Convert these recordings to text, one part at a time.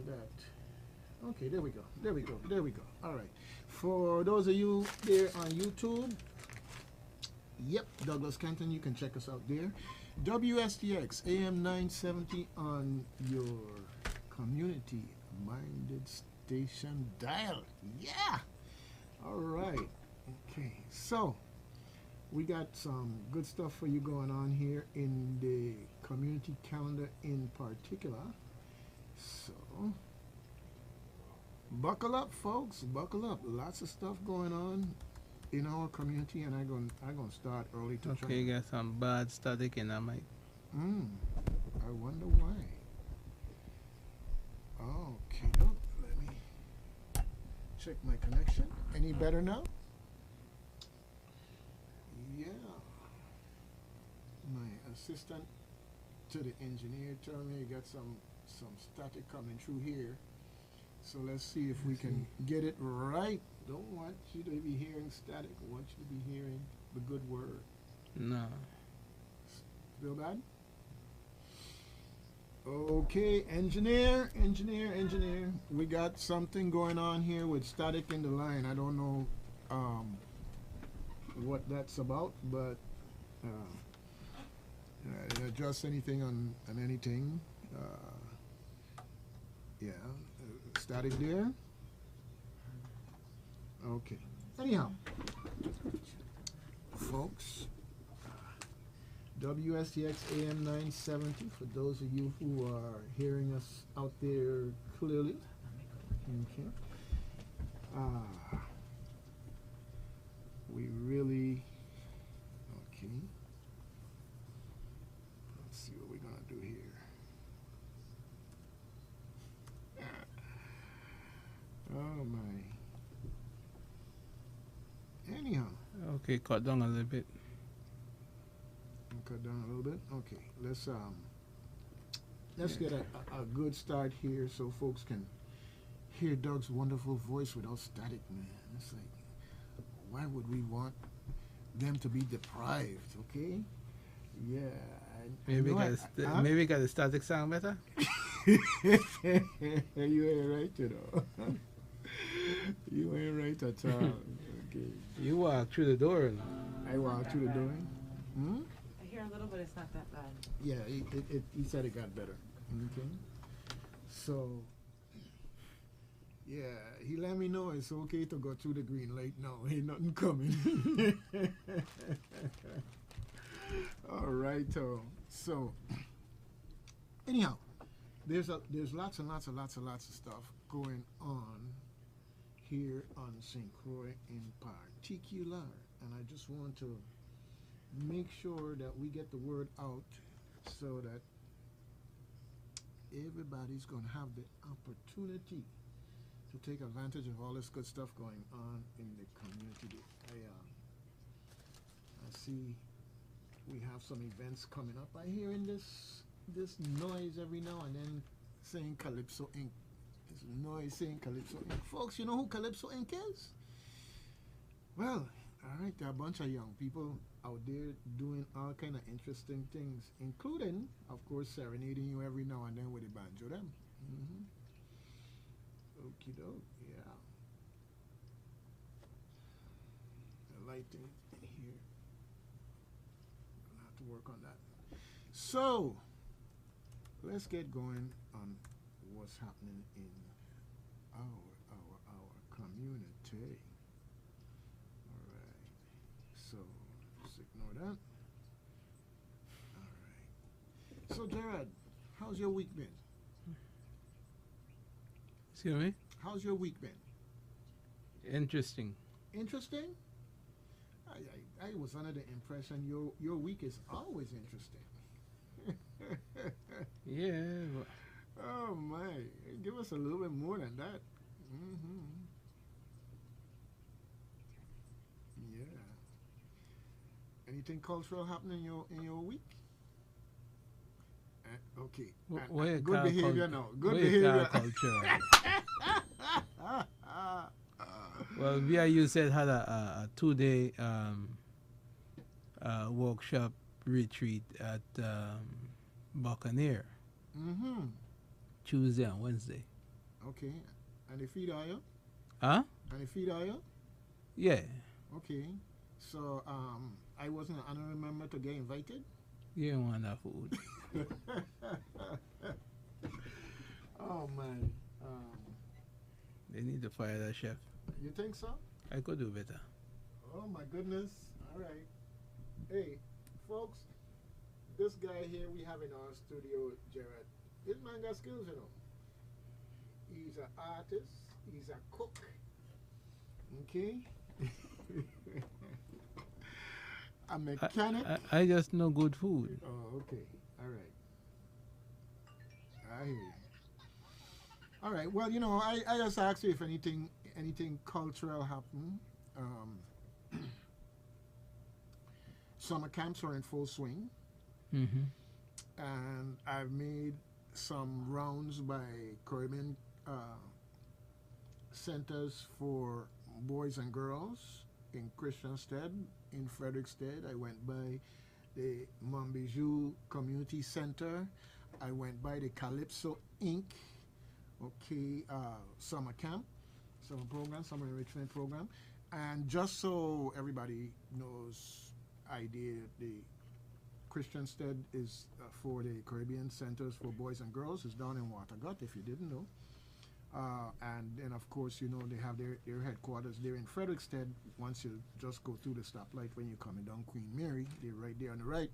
that. Okay, there we go. There we go. There we go. All right. For those of you there on YouTube, yep, Douglas Kenton, you can check us out there. WSTX AM 970 on your community minded station dial. Yeah. All right. Okay. So, we got some good stuff for you going on here in the community calendar in particular. So, buckle up, folks. Buckle up. Lots of stuff going on in our community, and I'm gonna start early to try. Okay, you got some bad static in that mic. I wonder why. Okay, look, let me check my connection. Any better now? Yeah. My assistant to the engineer told me you got some static coming through here. So let's see if we can get it right. Don't want you to be hearing static. I want you to be hearing the good word. No. Feel bad? Okay, engineer. We got something going on here with static in the line. I don't know what that's about, but adjust anything on anything. Yeah, static there. Okay. Anyhow, folks, WSTX AM 970 for those of you who are hearing us out there clearly. Okay. We really, okay. Let's see what we're going to do here. Oh my. Anyhow. Okay, cut down a little bit. Cut down a little bit. Okay, let's get a good start here so folks can hear Doug's wonderful voice without static, man. It's like, why would we want them to be deprived? Okay. Yeah. Maybe got the static sound better. You ain't right, you know. You ain't right at all. Okay. You walk through the door. I walk through the door. I hear a little, but it's not that bad. Yeah, he said it got better. Okay. So, yeah, he let me know it's okay to go through the green light now. Ain't nothing coming. All right, so anyhow, there's lots and lots of stuff going on here on St. Croix in particular, and I just want to make sure that we get the word out so that everybody's going to have the opportunity to take advantage of all this good stuff going on in the community. I see we have some events coming up. I hear in this noise every now and then saying Calypso Inc. This noise saying Calypso Inc. Folks, you know who Calypso Inc. is? Well, all right, there are a bunch of young people out there doing all kind of interesting things, including, of course, serenading you every now and then with a banjo them. Okie doke, yeah. The lighting here. I'll have to work on that. So, let's get going on what's happening in our community. All right. So, just ignore that. All right. So, Jared, how's your week been? Excuse me? How's your week been? Interesting. Interesting? I was under the impression your week is always interesting. Yeah. Oh my! Give us a little bit more than that. Yeah. Anything cultural happening in your week? Okay. Good behavior now. Good behavior. Well, VIU said had a 2-day workshop retreat at Buccaneer. Tuesday and Wednesday. Okay. And they feed are you? Huh? And they feed are you? Yeah. Okay. So I wasn't. I don't remember to get invited. You don't want that food. Oh man. They need to fire that chef. You think so? I could do better. Oh my goodness. All right. Hey, folks, this guy here we have in our studio, Jared. This man got skills, you know. He's an artist. He's a cook. Okay. A mechanic. I just know good food. Oh, okay. All right. I hear you. All right. Well, you know, I just asked you if anything cultural happened. Summer camps are in full swing, Mm-hmm. and I've made some rounds by Caribbean centers for boys and girls in Christiansted, in Frederickstead. I went by the Montbijou Community Center. I went by the Calypso Inc. Okay, summer camp, summer program, summer enrichment program, and just so everybody knows, I did the Christiansted is for the Caribbean Centers for Boys and Girls. It's down in Watergut, if you didn't know. And then, of course, you know, they have their headquarters there in Frederickstead. Once you just go through the stoplight when you're coming down Queen Mary, they're right there on the right.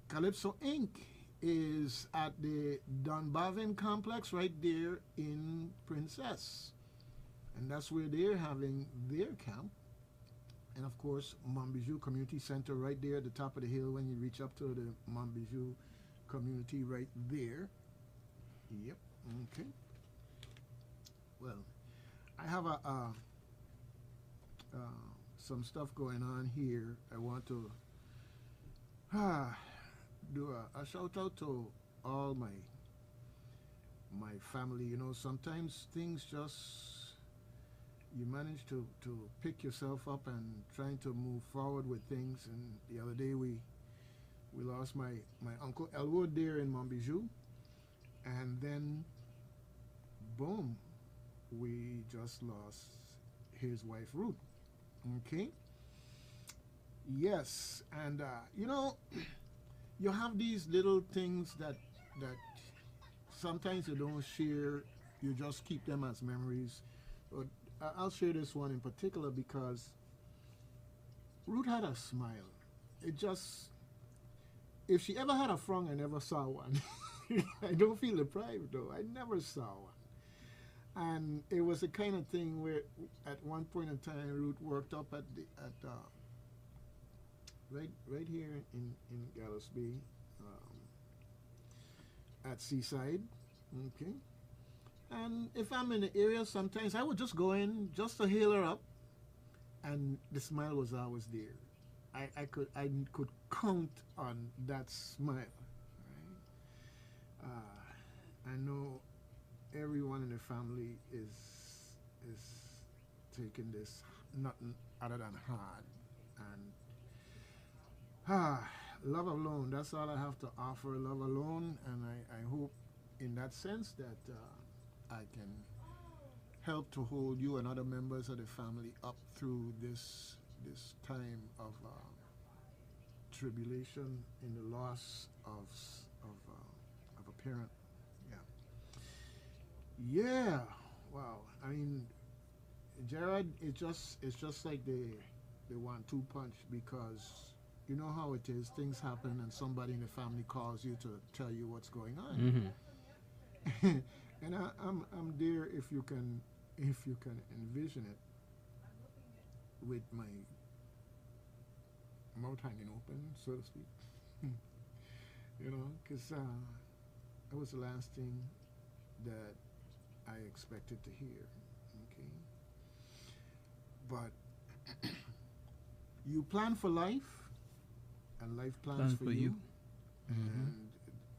Calypso Inc. is at the Dunbarvin complex right there in Princess. And that's where they're having their camp. And of course, Montbijou Community Center right there at the top of the hill when you reach up to the Montbijou community right there. Yep. Okay. Well, I have some stuff going on here. I want to do a shout out to all my family. You know, sometimes things just you manage to pick yourself up and trying to move forward with things. And the other day we lost my uncle Elwood there in Montbijou, and then boom, we just lost his wife Ruth. Okay. Yes, and you know, you have these little things that sometimes you don't share. You just keep them as memories. But I'll share this one in particular because Ruth had a smile. It just, if she ever had a frown, I never saw one. I don't feel deprived though. I never saw one. And it was the kind of thing where at one point in time Ruth worked up at right here in Gallows Bay, at Seaside. Okay. And if I'm in the area, sometimes I would just go in just to hail her up, and the smile was always there. I could count on that smile. Right? I know everyone in the family is taking this nothing other than hard, and love alone. That's all I have to offer. Love alone, and I hope in that sense that. I can help to hold you and other members of the family up through this time of tribulation in the loss of a parent. Yeah. Yeah. Wow. I mean, Gerard, it's just like the 1-2 punch, because you know how it is. Things happen, and somebody in the family calls you to tell you what's going on. Mm-hmm. And I'm there if you can envision it, with my mouth hanging open, so to speak. You know, because that was the last thing that I expected to hear. Okay, but you plan for life, and life plans for you, Mm-hmm. and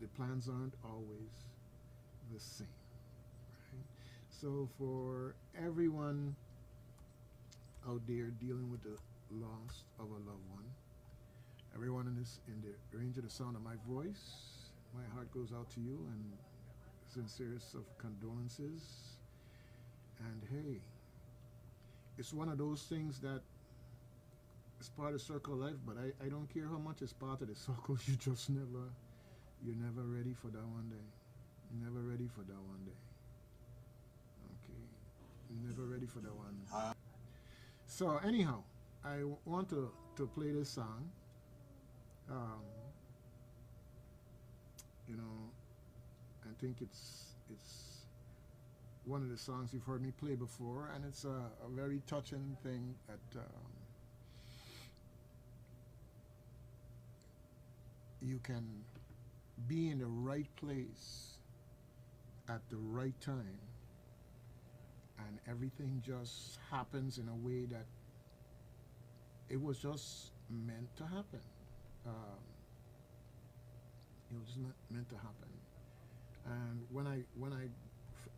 the plans aren't always the same. So for everyone out there dealing with the loss of a loved one, everyone in the range of the sound of my voice, my heart goes out to you, and sincerest of condolences. And hey, it's one of those things that it's part of circle of life, but I don't care how much it's part of the circle. You're never ready for that one day. You're never ready for that one day. Okay, you're never ready for that one. So anyhow, I want to play this song. You know, I think it's one of the songs you've heard me play before, and it's a very touching thing that you can be in the right place at the right time, and everything just happens in a way that it was just meant to happen. It was meant to happen. And when I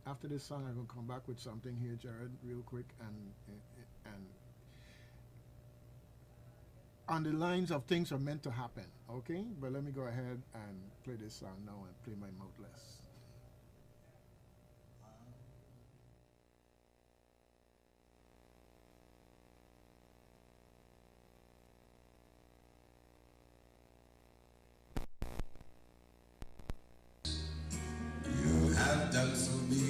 after this song, I'm gonna come back with something here, Jared, real quick, and on the lines of things are meant to happen, okay? But let me go ahead and play this song now and play my mouth less. You have done for me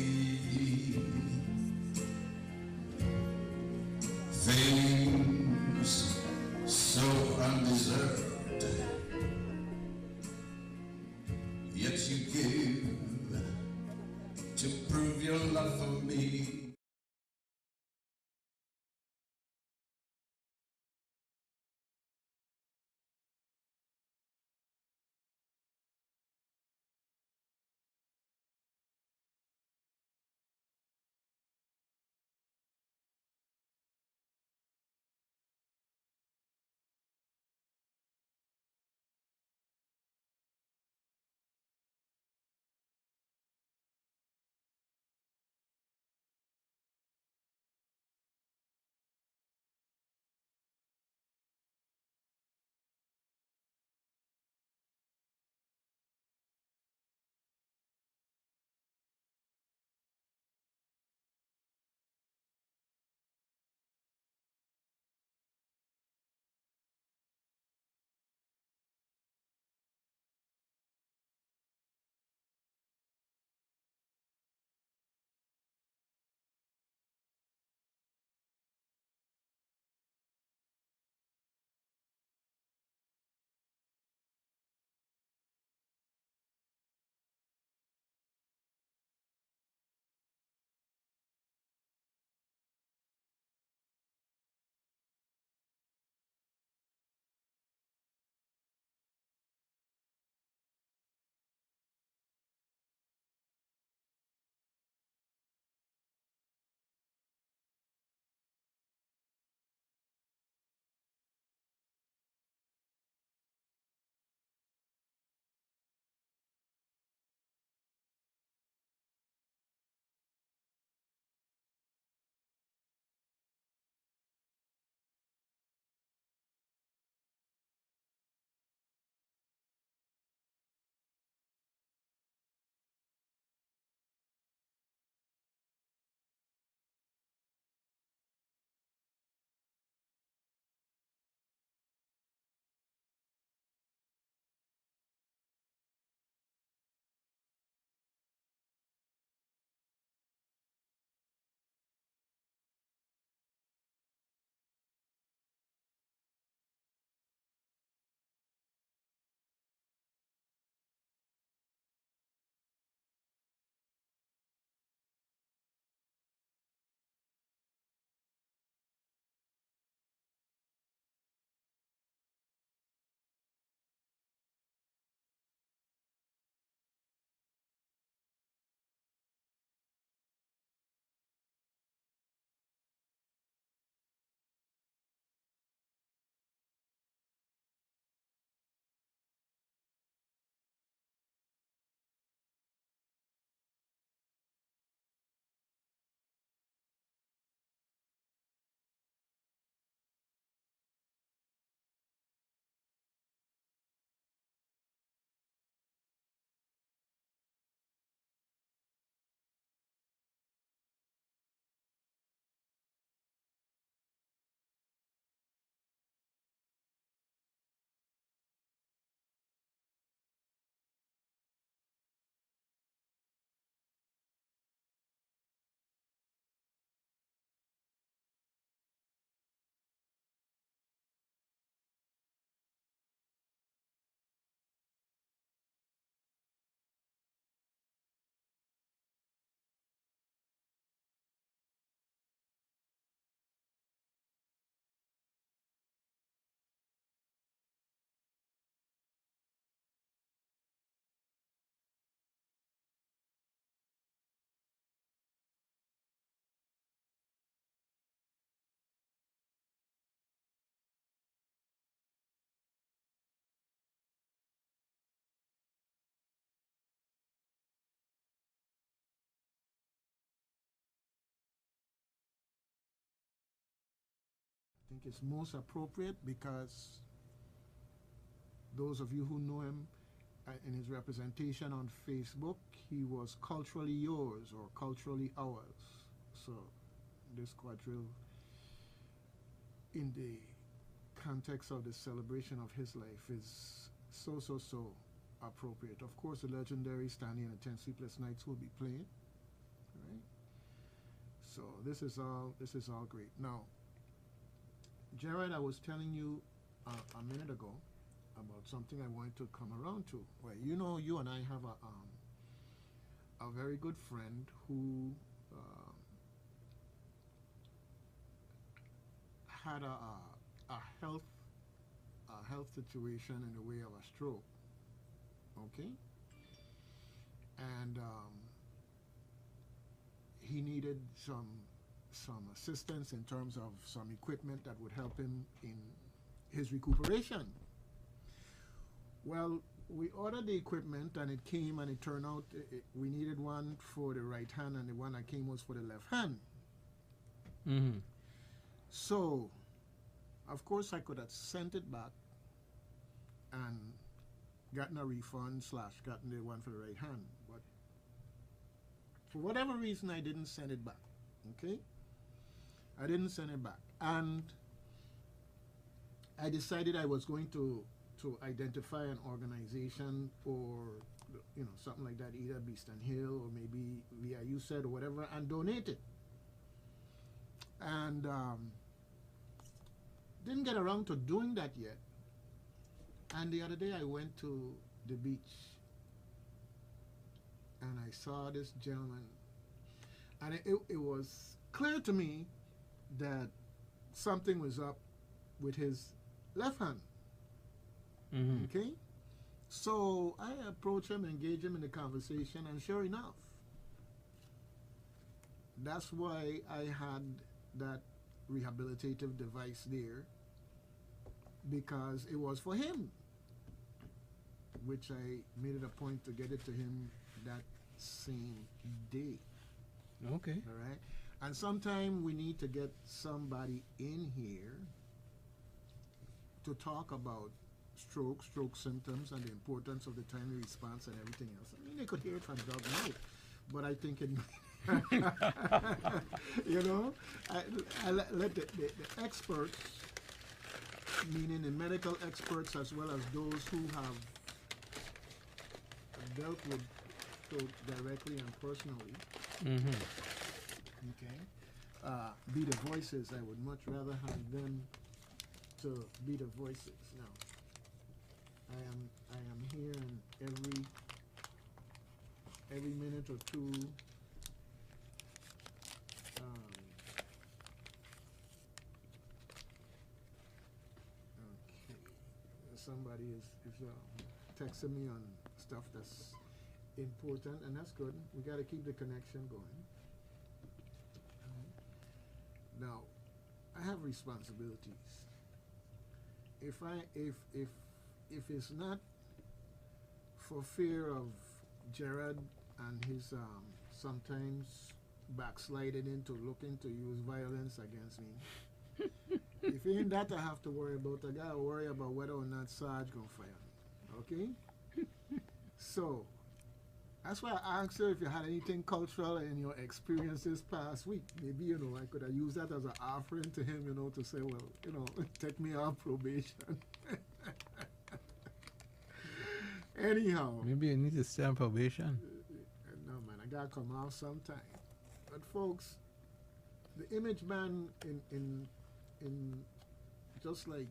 things so undeserved, yet you give think it's most appropriate because those of you who know him in his representation on Facebook, he was culturally yours or culturally ours. So this quadrille, in the context of the celebration of his life, is so appropriate. Of course, the legendary Stanley and the 10 Sleepless Nights will be playing, right? So this is all great. Now, Jared, I was telling you a minute ago about something I wanted to come around to. Well, you know, you and I have a very good friend who had a health situation in the way of a stroke. Okay, and he needed some assistance in terms of some equipment that would help him in his recuperation. Well, we ordered the equipment and it came, and it turned out we needed one for the right hand and the one that came was for the left hand. Mm-hmm. So, of course, I could have sent it back and gotten a refund / gotten the one for the right hand. But for whatever reason, I didn't send it back. Okay? I didn't send it back. And I decided I was going to identify an organization or, you know, something like that, either Beeston Hill or maybe via USAID or whatever, and donate it. And didn't get around to doing that yet. And the other day I went to the beach and I saw this gentleman, and it was clear to me that something was up with his left hand. Mm-hmm. Okay? So I approached him, engaged him in the conversation, and sure enough, that's why I had that rehabilitative device there, because it was for him, which I made it a point to get it to him that same day. Okay. All right? And sometime we need to get somebody in here to talk about stroke symptoms and the importance of the timely response and everything else. I mean, they could hear it from Doug mouth, but I think it you know, I let the experts, meaning the medical experts as well as those who have dealt with stroke directly and personally, Mm-hmm. okay, be the voices. I would much rather have them to be the voices. Now, I am here, and every minute or two, okay, somebody is texting me on stuff that's important, and that's good. We got to keep the connection going. Now, I have responsibilities. If it's not for fear of Jared and his sometimes backsliding into looking to use violence against me, if ain't that I have to worry about, I gotta worry about whether or not Sarge gonna fire me. Okay? So that's why I asked her if you had anything cultural in your experiences past week. Maybe, you know, I could have used that as an offering to him, you know, to say, well, you know, take me off probation. Anyhow. Maybe you need to stay on probation. No, man, I gotta come off sometime. But folks, the image man in just like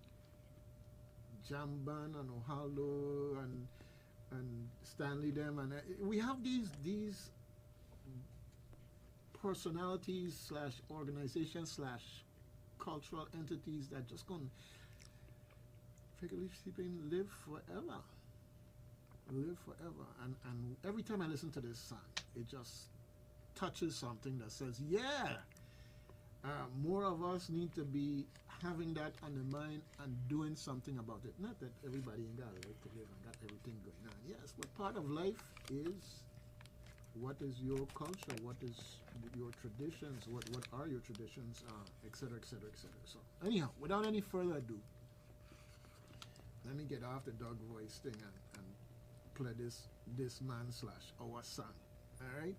Jamban and Ohalo and Stanley them, and we have these personalities / organizations / cultural entities that just gonna figuratively speaking live forever, and every time I listen to this song, it just touches something that says, yeah, more of us need to be having that on the mind and doing something about it. Not that everybody ain't got a right to live and got everything going on. Yes, but part of life is what is your culture, what is your traditions, what are your traditions, etc., etc., etc. So anyhow, without any further ado, let me get off the dog voice thing and play this man slash our song. All right.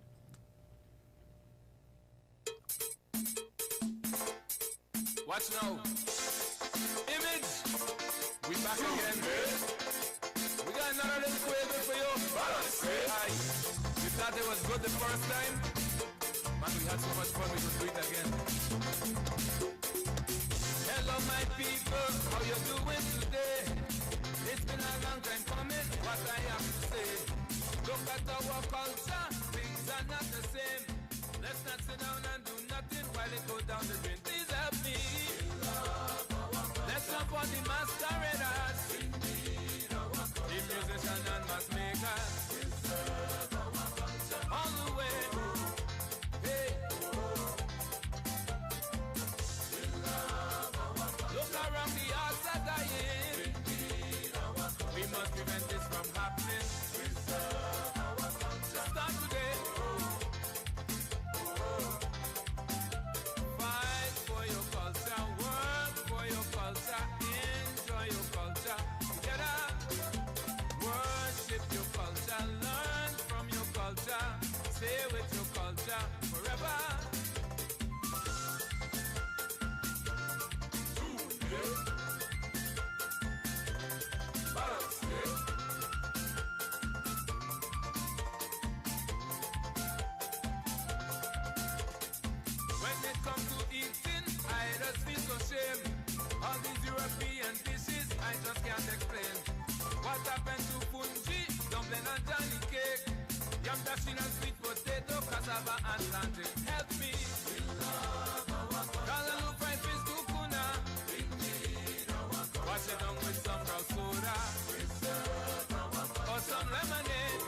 Watch now. Image. We back again. We got another little quaver for you. Aye. We thought it was good the first time. Man, we had so much fun we could do it again. Hello my people, how you doing today? It's been a long time coming, what I have to say. Look at our culture, things are not the same. Let's not sit down and do nothing while it goes down the drain. Please help me. Let's jump on the masqueraders, the musician and mass makers. On the way. Hey. Look around, the hearts are dying. We must prevent this from happening. Start today. Fight for your culture, work for your culture, enjoy your culture. Together, worship your culture, learn from your culture, stay with your culture forever. When it comes to eating, I just feel so shame. All these European dishes, I just can't explain. What happened to fungi, dumpling and Johnny cake? Yam dashing and sweet potato, cassava and plantain. Help me. Callaloo fried fish to kuna. Wash it down with some brown soda. Or some lemonade.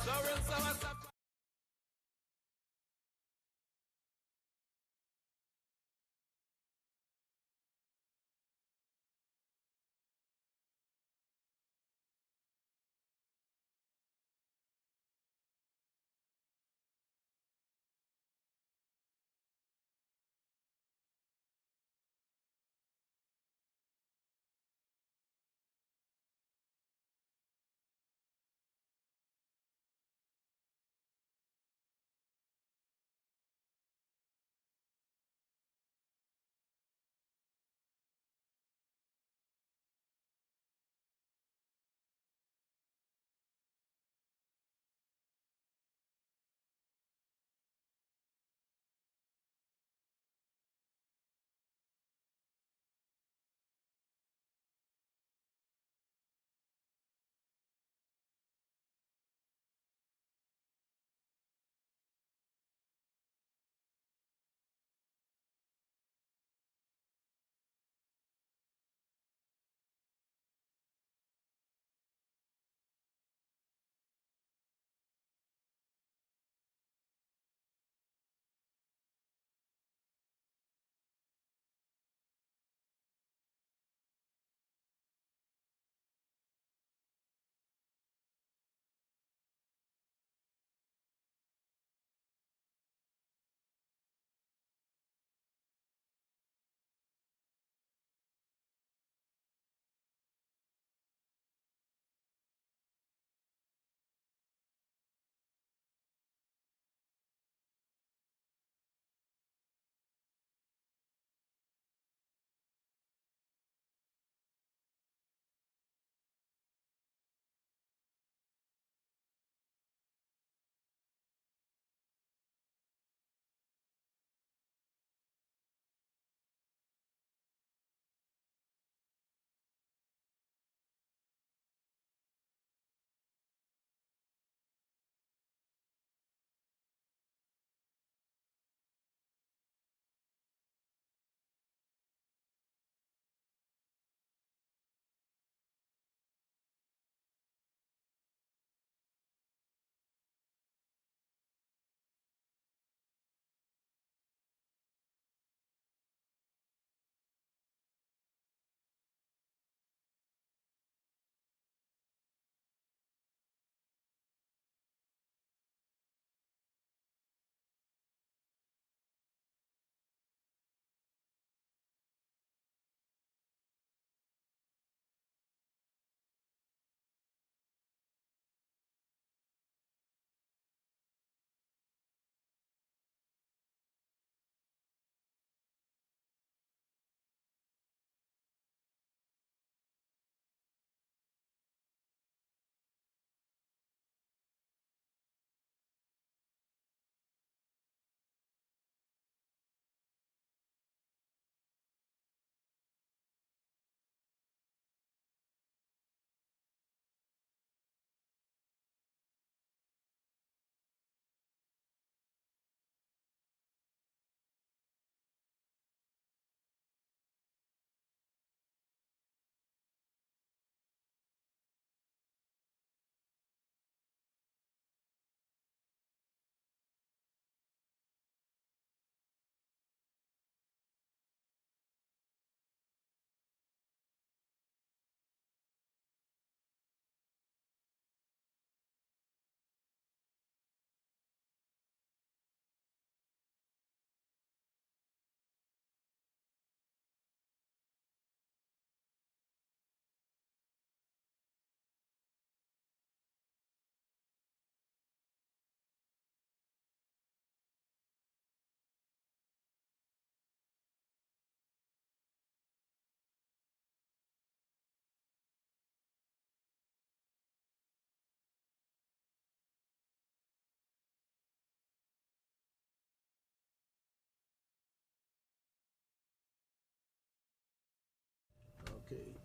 Sorrel sour sap.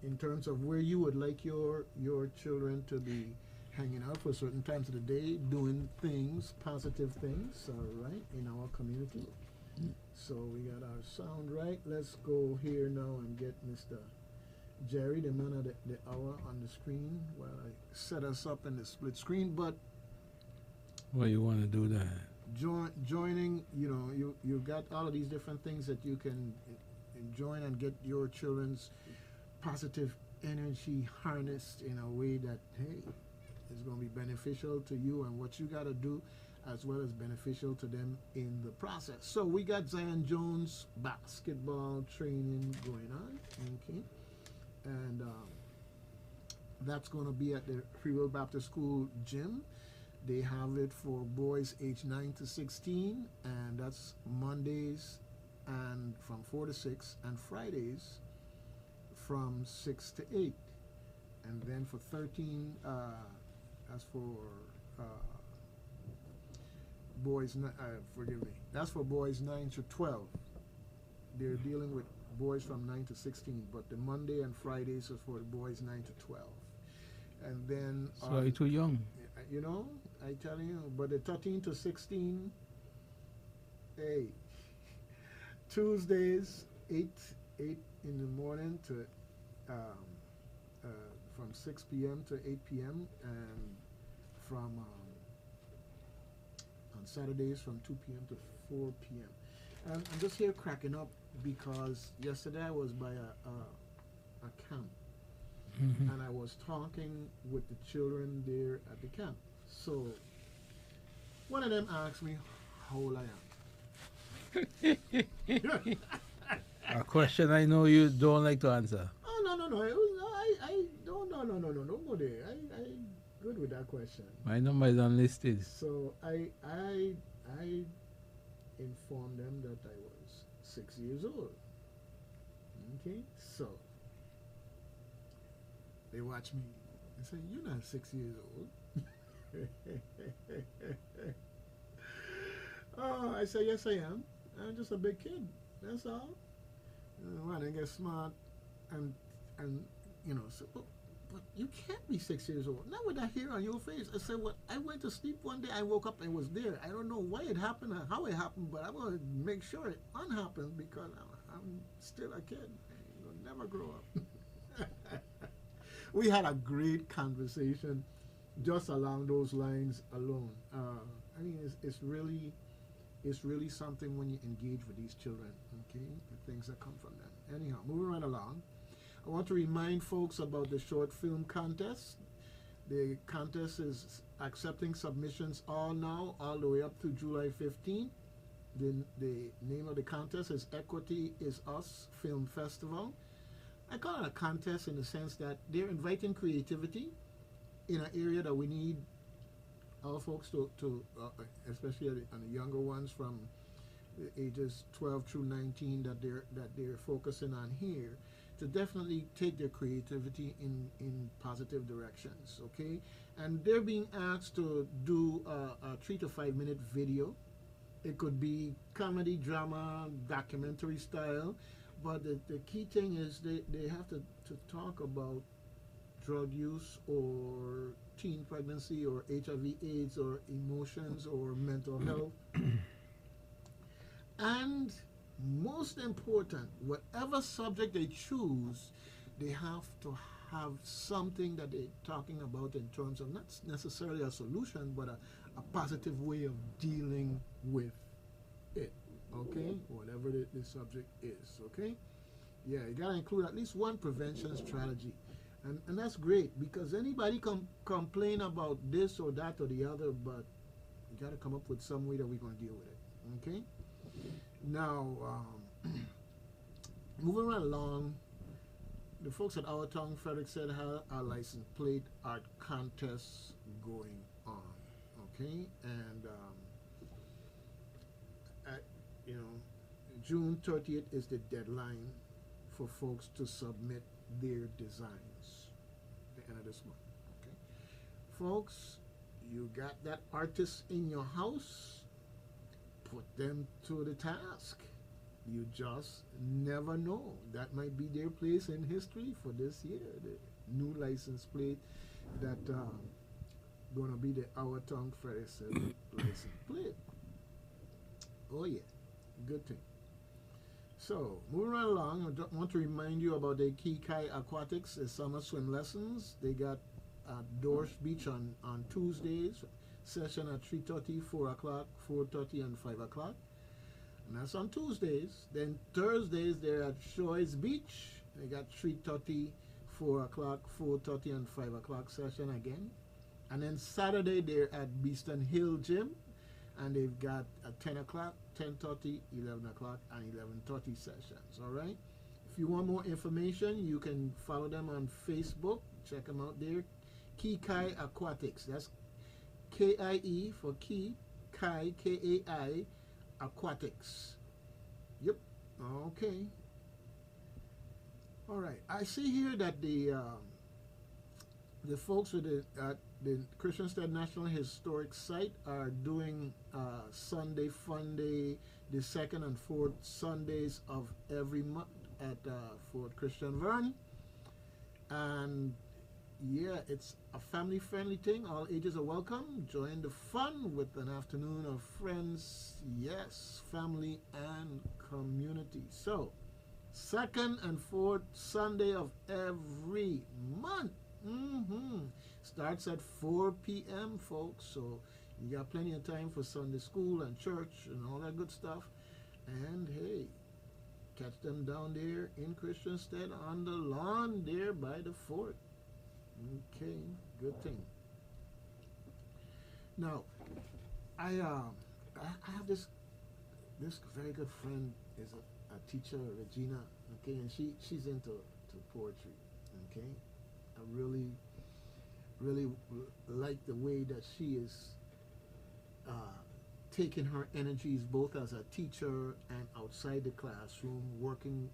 in terms of where you would like your children to be hanging out for certain times of the day, doing things, positive things, all right, in our community. So we got our sound right. Let's go here now and get Mr. Jerry, the man of the hour, on the screen while I set us up in the split screen. But Well, you want to do that? joining, you know, you've got all of these different things that you can join and get your children's positive energy harnessed in a way that, hey, is going to be beneficial to you and what you got to do, as well as beneficial to them in the process. So we got Zion Jones basketball training going on, okay, and that's going to be at the Free Will Baptist School gym. They have it for boys age 9 to 16, and that's Mondays and from 4 to 6, and Fridays from 6 to 8. And then for 13, that's for boys, forgive me, that's for boys 9 to 12. They're dealing with boys from 9 to 16, but the Monday and Fridays is for the boys 9 to 12. And then So you're too young. you know, I tell you, but the 13 to 16, hey, Tuesdays 8 in the morning to from 6 p.m. to 8 p.m. and from on Saturdays from 2 p.m. to 4 p.m. And I'm just here cracking up because yesterday I was by a camp. Mm-hmm. And I was talking with the children there at the camp. So one of them asked me how old I am. A question I know you don't like to answer. Oh no! It was, I don't go there. I good with that question. My number is unlisted. So I informed them that I was 6 years old. Okay, so they watch me and say, "You're not 6 years old." Oh, I say, "Yes, I am. I'm just a big kid. That's all." When I get smart, and you know, so, but you can't be 6 years old. Not with that hair on your face. I said, "Well, I went to sleep one day. I woke up and it was there. I don't know why it happened or how it happened, but I want to make sure it unhappened because I'm still a kid. I'll never grow up." We had a great conversation just along those lines alone. I mean, it's really something when you engage with these children, okay, the things that come from them. Anyhow, moving right along, I want to remind folks about the short film contest. The contest is accepting submissions all the way up to July 15th. The name of the contest is Equity is Us Film Festival. I call it a contest in the sense that they're inviting creativity in an area that we need our folks to especially on the younger ones from the ages 12 through 19 that they're focusing on here, to definitely take their creativity in positive directions, okay? And they're being asked to do a 3 to 5 minute video. It could be comedy, drama, documentary style, but the key thing is they have to talk about drug use or teen pregnancy or HIV AIDS or emotions or mental health. And most important, whatever subject they choose, they have to have something that they're talking about in terms of not necessarily a solution, but a positive way of dealing with it, okay? Whatever the subject is, okay? Yeah, you gotta include at least one prevention strategy. And that's great, because anybody complain about this or that or the other, but you got to come up with some way that we're going to deal with it, okay? Now, moving right along, the folks at Our Tongue, Frederick said, have a license plate art contests going on, okay? And, you know, June 30th is the deadline for folks to submit their designs. The end of this month, okay? Folks, you got that artist in your house, put them to the task. You just never know. That might be their place in history for this year. The new license plate that gonna be the Our Tongue Ferry license plate. Oh yeah, good thing. So, moving right along, I just want to remind you about the Key Kai Aquatics, the summer swim lessons. They got Dorsch Beach on Tuesdays, session at 3:30, 4 o'clock, 4:30, and 5 o'clock. And that's on Tuesdays. Then Thursdays, they're at Shoals Beach. They got 3:30, 4 o'clock, 4:30, and 5 o'clock session again. And then Saturday, they're at Beeston Hill Gym. And they've got a 10 o'clock, 10:30, 11 o'clock, and 11:30 sessions. All right. If you want more information, you can follow them on Facebook. Check them out there. Key Kai Aquatics. That's K-I-E for Key, Kai, K-A-I, Aquatics. Yep. Okay. All right. I see here that the folks with the Christian State National Historic Site are doing Sunday Fun Day, the second and fourth Sundays of every month at Fort Christian Verne. And yeah, it's a family-friendly thing. All ages are welcome. Join the fun with an afternoon of friends, yes, family and community. So, second and fourth Sunday of every month. Starts at 4 p.m., folks. So you got plenty of time for Sunday school and church and all that good stuff. And hey, catch them down there in Christiansted on the lawn there by the fort. Okay, good thing. Now, I have this very good friend is a teacher, Regina. Okay, and she's into poetry. Okay, I really like the way that she is taking her energies both as a teacher and outside the classroom, working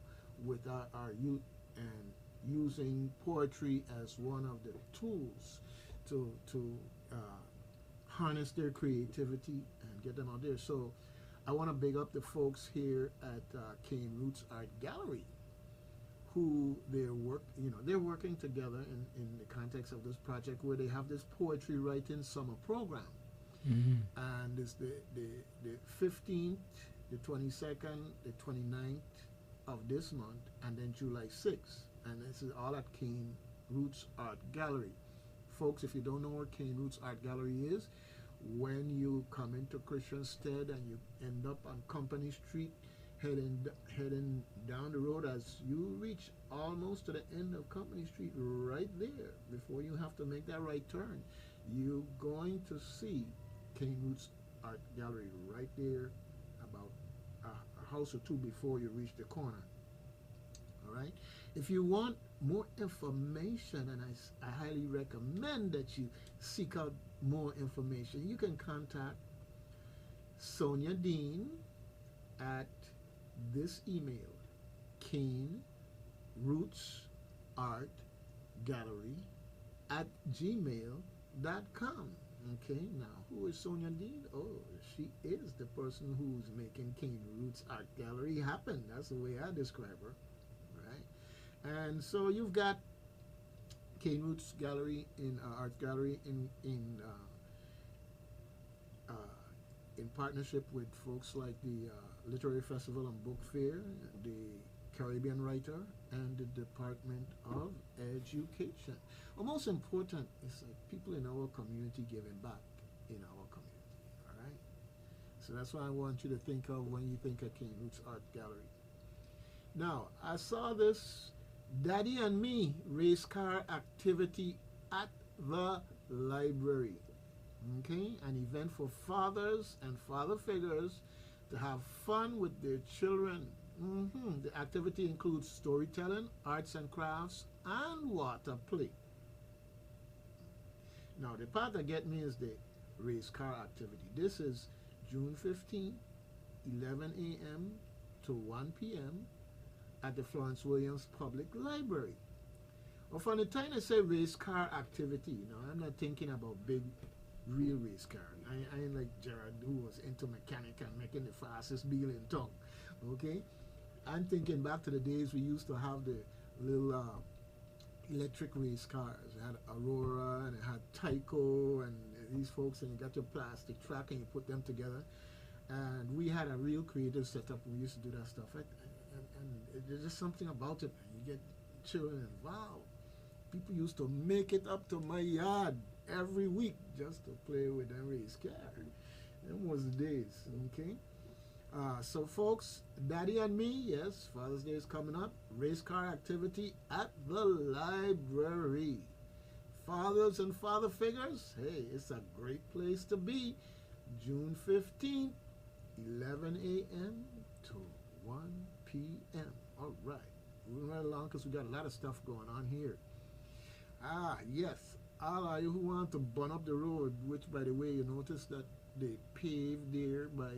with our youth and using poetry as one of the tools to harness their creativity and get them out there. So I want to big up the folks here at Cane Roots Art Gallery, who they're working together in the context of this project where they have this poetry writing summer program. And it's the 15th, the 22nd, the 29th of this month, and then July 6th. And this is all at Cane Roots Art Gallery. Folks, if you don't know where Cane Roots Art Gallery is, when you come into Christiansted and you end up on Company Street, heading down the road, as you reach almost to the end of Company Street, right there, before you have to make that right turn, you're going to see Cane Roots Art Gallery right there, about a house or two before you reach the corner. All right. If you want more information, and I highly recommend that you seek out more information, you can contact Sonia Dean at this email, Cane Roots Art Gallery at gmail.com. Okay, now who is Sonia Dean? Oh, she is the person who's making Cane Roots Art Gallery happen. That's the way I describe her. And so you've got Cane Roots Gallery Art Gallery in partnership with folks like the Literary Festival and Book Fair, the Caribbean Writer, and the Department of Education. Well, most important is people in our community giving back in our community. All right. So that's what I want you to think of when you think of Cane Roots Art Gallery. Now, I saw this Daddy and Me race car activity at the library. Okay, an event for fathers and father figures to have fun with their children. The activity includes storytelling, arts and crafts, and water play. Now, the part that gets me is the race car activity. This is June 15th, 11 a.m. to 1 p.m. at the Florence Williams Public Library. Well, from the time I say race car activity, I'm not thinking about big, real race car. I ain't like Gerard who was into mechanic and making the fastest wheel in town. Okay, I'm thinking back to the days we used to have the little electric race cars. It had Aurora and it had Tyco and these folks, and you got your plastic track and you put them together. And we had a real creative setup. We used to do that stuff, and there's just something about it. You get children, and wow, people used to make it up to my yard every week just to play with them race car. Them was the days, okay? So folks, Daddy and me, yes, Father's Day is coming up. Race car activity at the library. Fathers and father figures, hey, it's a great place to be. June 15th, 11 a.m. to 1 p.m. All right, moving right along because we got a lot of stuff going on here. Yes, all of you who want to burn up the road, which, by the way, you notice that they paved there by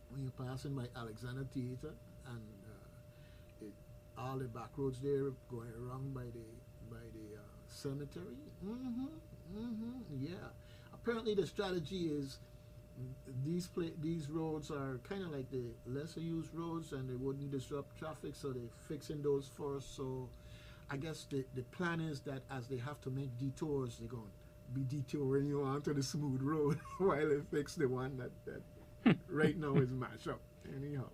when you're passing by Alexander Theater, and all the back roads there going around by the cemetery. Yeah. Apparently, the strategy is these roads are kind of like the lesser used roads, and they wouldn't disrupt traffic, so they're fixing those first. So I guess the plan is that as they have to make detours, they're going to be detouring you onto the smooth road while they fix the one that right now is mashed up. Anyhow.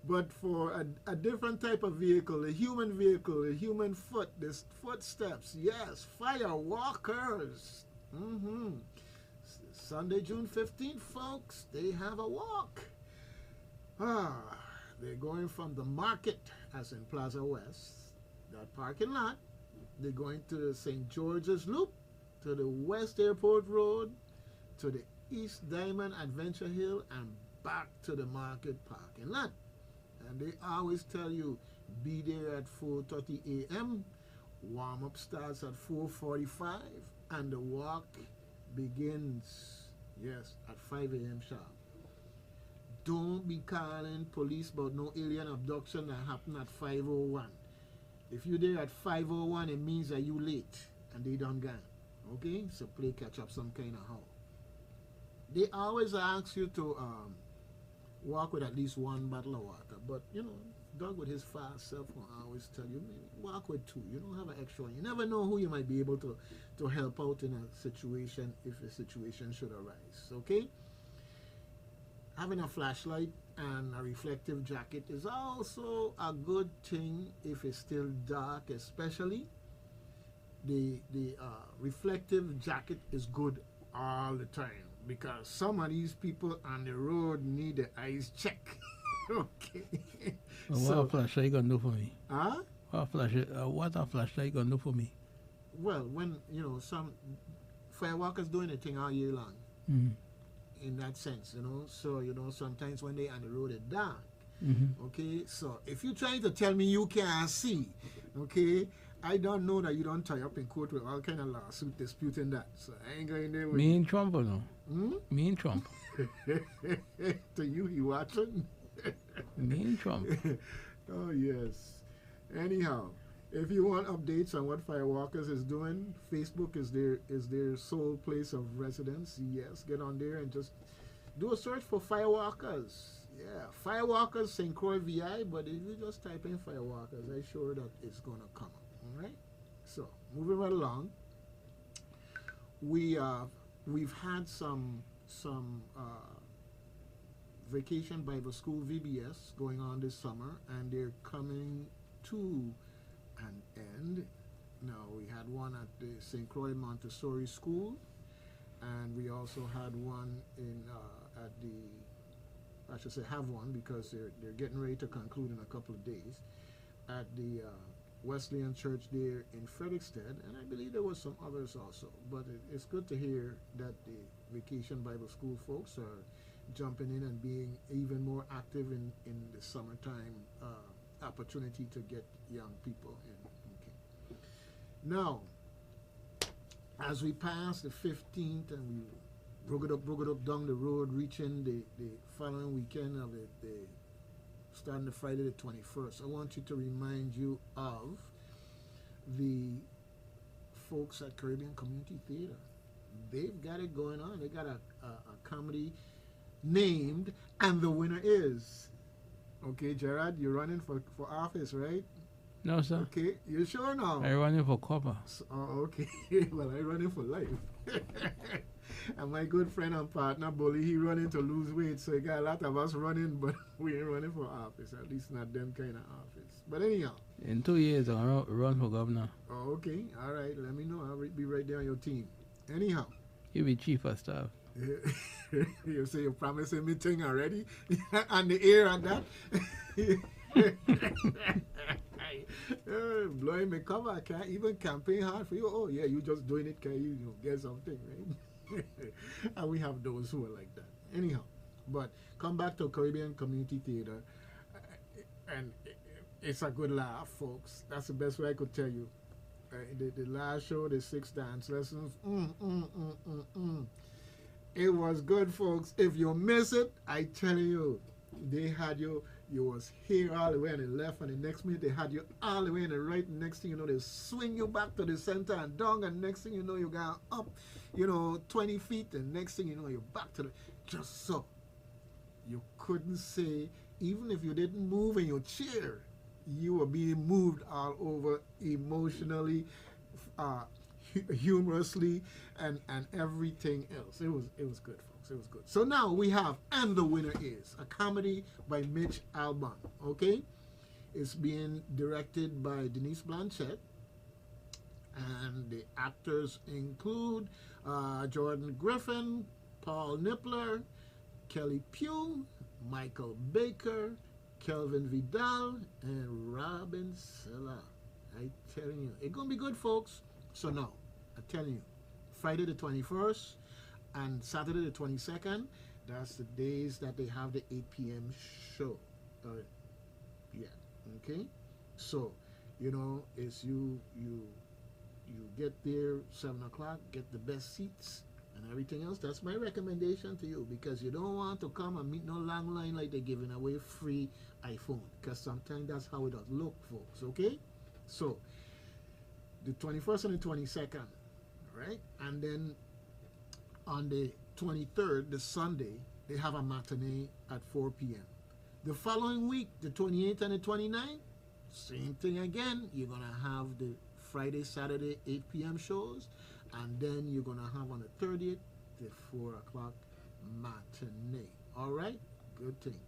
But for a different type of vehicle, a human vehicle, a human foot, this footsteps, yes, firewalkers. Sunday, June 15th, folks, they have a walk. They're going from the market, as in Plaza West, that parking lot. They're going to the St. George's Loop, to the West Airport Road, to the East Diamond Adventure Hill, and back to the market parking lot. And they always tell you, be there at 4:30 a.m. Warm-up starts at 4:45, and the walk begins, yes, at 5 a.m. sharp. Don't be calling police about no alien abduction that happened at 5:01. If you're there at 5:01, it means that you late, and they done gone. Okay? So play catch up some kind of how. They always ask you to walk with at least one bottle of water. But, you know, Doug with his fast self will always tell you, walk with two. You don't have an extra one. You never know who you might be able to help out in a situation if a situation should arise. Okay? Having a flashlight and a reflective jacket is also a good thing if it's still dark, especially. The reflective jacket is good all the time, because some of these people on the road need the eyes check. Okay. Well, what flashlight you gonna do for me? Huh? What a flashlight you gonna do for me? Well, when, you know, some firewalkers doing a thing all year long. In that sense, you know. So, you know, sometimes when they on the road it's dark. Okay, so if you're trying to tell me you can't see, okay, I don't know that you don't tie up in court with all kind of lawsuit disputing that. So I ain't going there with me and Trump, or no? Me and Trump. To you, he watching? Me and Trump. Oh, yes. Anyhow, if you want updates on what Firewalkers is doing, Facebook is their sole place of residence. Yes, get on there and just do a search for Firewalkers. Yeah, Firewalkers St. Croix VI, but if you just type in Firewalkers, I'm sure that it's going to come up. All right? So, moving right along, we've had some Vacation Bible School VBS going on this summer, and they're coming to an end. Now, we had one at the St. Croix Montessori School, and we also had one in at the, I should say have one, because they're getting ready to conclude in a couple of days, at the Wesleyan Church there in Frederickstead, and I believe there was some others also. But it's good to hear that the Vacation Bible School folks are jumping in and being even more active in the summertime opportunity to get young people in. Okay. Now, as we pass the 15th and we broke it up down the road, reaching the following weekend of the starting the Friday the 21st, I want you to remind you of the folks at Caribbean Community Theater. they've got it going on. They got a comedy named And the Winner Is. Okay, Gerard, you're running for office, right? No, sir. Okay, you sure now? I'm running for cover. So, okay. Well, I'm running for life. And my good friend and partner, Bully, he running to lose weight. So you got a lot of us running, but we ain't running for office. At least not them kind of office. But anyhow. In 2 years, I'll run for governor. Oh, okay. All right. Let me know. I'll be right there on your team. Anyhow. You'll be chief of staff. You say you're promising me thing already? On the air and that? Blowing me cover. I can't even campaign hard for you. Oh, yeah, you just doing it because you get something, right? And we have those who are like that. Anyhow, but come back to Caribbean Community Theater. And it's a good laugh, folks. That's the best way I could tell you. The last show, the 6 dance lessons. It was good, folks. If you miss it, I tell you, they had you was here all the way on the left, and the next minute they had you all the way on the right. The next thing you know, they swing you back to the center and down, and next thing you know, you're going up, 20 feet, and next thing you know, you're back to the, just so. You couldn't say, even if you didn't move in your chair, you were being moved all over emotionally, humorously, and everything else. It was good, folks. It was good. So now we have And the Winner Is, a comedy by Mitch Albon. Okay, it's being directed by Denise Blanchett, and the actors include Jordan Griffin, Paul Nippler, Kelly Pugh, Michael Baker, Kelvin Vidal, and Robin Silla. I telling you, it's gonna be good, folks. So now, I'm telling you, Friday the 21st and Saturday the 22nd, that's the days that they have the 8 p.m. show. Yeah, okay? So, it's you get there 7 o'clock, get the best seats and everything else. That's my recommendation to you, because you don't want to come and meet no long line like they're giving away free iPhone, because sometimes that's how it does look, folks, okay? So, the 21st and the 22nd, right? And then on the 23rd, the Sunday, they have a matinee at 4 p.m. The following week, the 28th and the 29th, same thing again. You're going to have the Friday, Saturday, 8 p.m. shows. And then you're going to have on the 30th, the 4 o'clock matinee. All right? Good thing.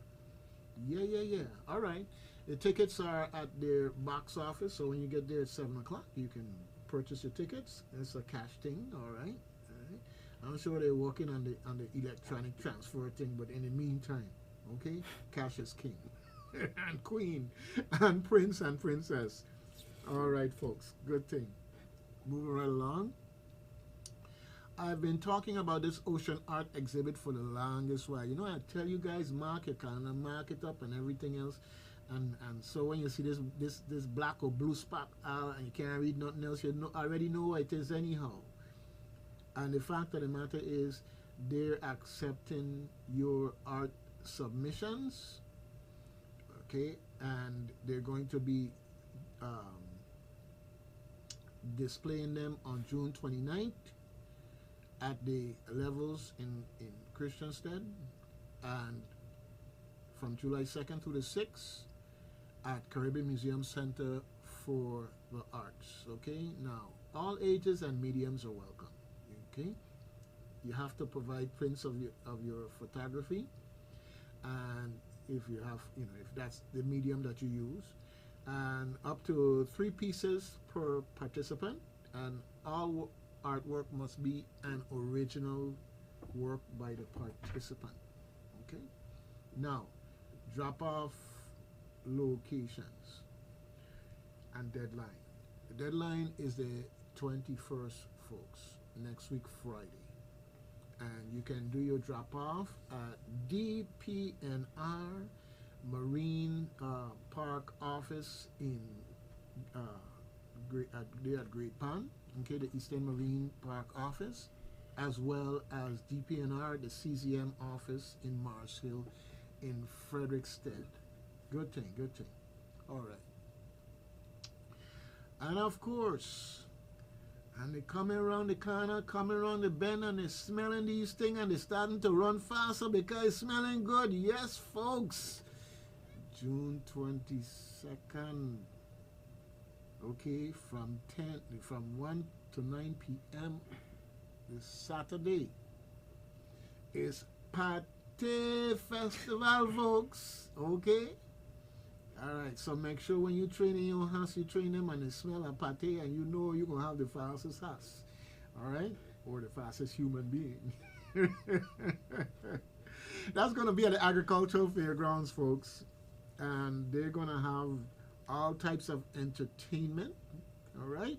Yeah. All right. The tickets are at their box office, so when you get there at 7 o'clock, you can purchase your tickets. It's a cash thing, all right? I'm sure they're working on the electronic transfer thing, but in the meantime, okay, cash is king. And queen, and prince and princess. All right, folks, good thing. Moving right along. I've been talking about this ocean art exhibit for the longest while. I tell you guys, mark your calendar, mark it up and everything else. And so when you see this black or blue spot and you can't read nothing else, you already know what it is anyhow. And the fact of the matter is, they're accepting your art submissions, okay, and they're going to be displaying them on June 29th at the levels in Christiansted, and from July 2nd through the 6th at Caribbean Museum Center for the Arts. Okay, now all ages and mediums are welcome. Okay, you have to provide prints of your photography, and if you have, if that's the medium that you use, and up to 3 pieces per participant, and all artwork must be an original work by the participant. Okay, now drop off locations and deadline. The deadline is the 21st, folks, next week Friday, and you can do your drop off at DPNR Marine Park office in at Great Pond, okay, the Eastern Marine Park office, as well as DPNR, the CZM office in Mars Hill in Frederickstead. Good thing. All right. And of course, And they coming around the corner, coming around the bend, and they're smelling these things, and they're starting to run faster because it's smelling good. Yes, folks. June 22nd. Okay, from 1 to 9 p.m. this Saturday. It's Party Festival, folks. Okay? Alright, so make sure when you train in your house, you train them and they smell a pate and you know you're going to have the fastest house. Alright? Or the fastest human being. That's going to be at the Agricultural Fairgrounds, folks. And they're going to have all types of entertainment. Alright?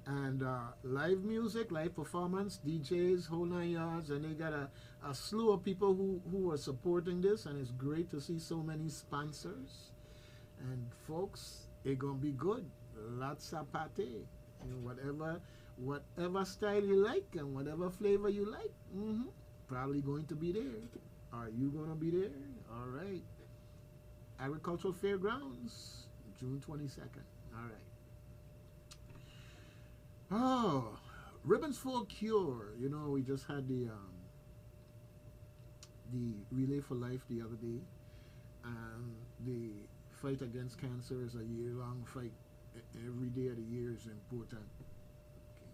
And live music, live performance, DJs, whole 9 yards. And they got a slew of people who are supporting this. And it's great to see so many sponsors. And folks, it's gonna be good. Lots of pate. Whatever style you like and whatever flavor you like, probably going to be there. Are you gonna be there? All right. Agricultural Fairgrounds, June 22nd. All right. Oh, Ribbons for Cure. You know, we just had the Relay for Life the other day, and the fight against cancer is a year-long fight. Every day of the year is important. Okay.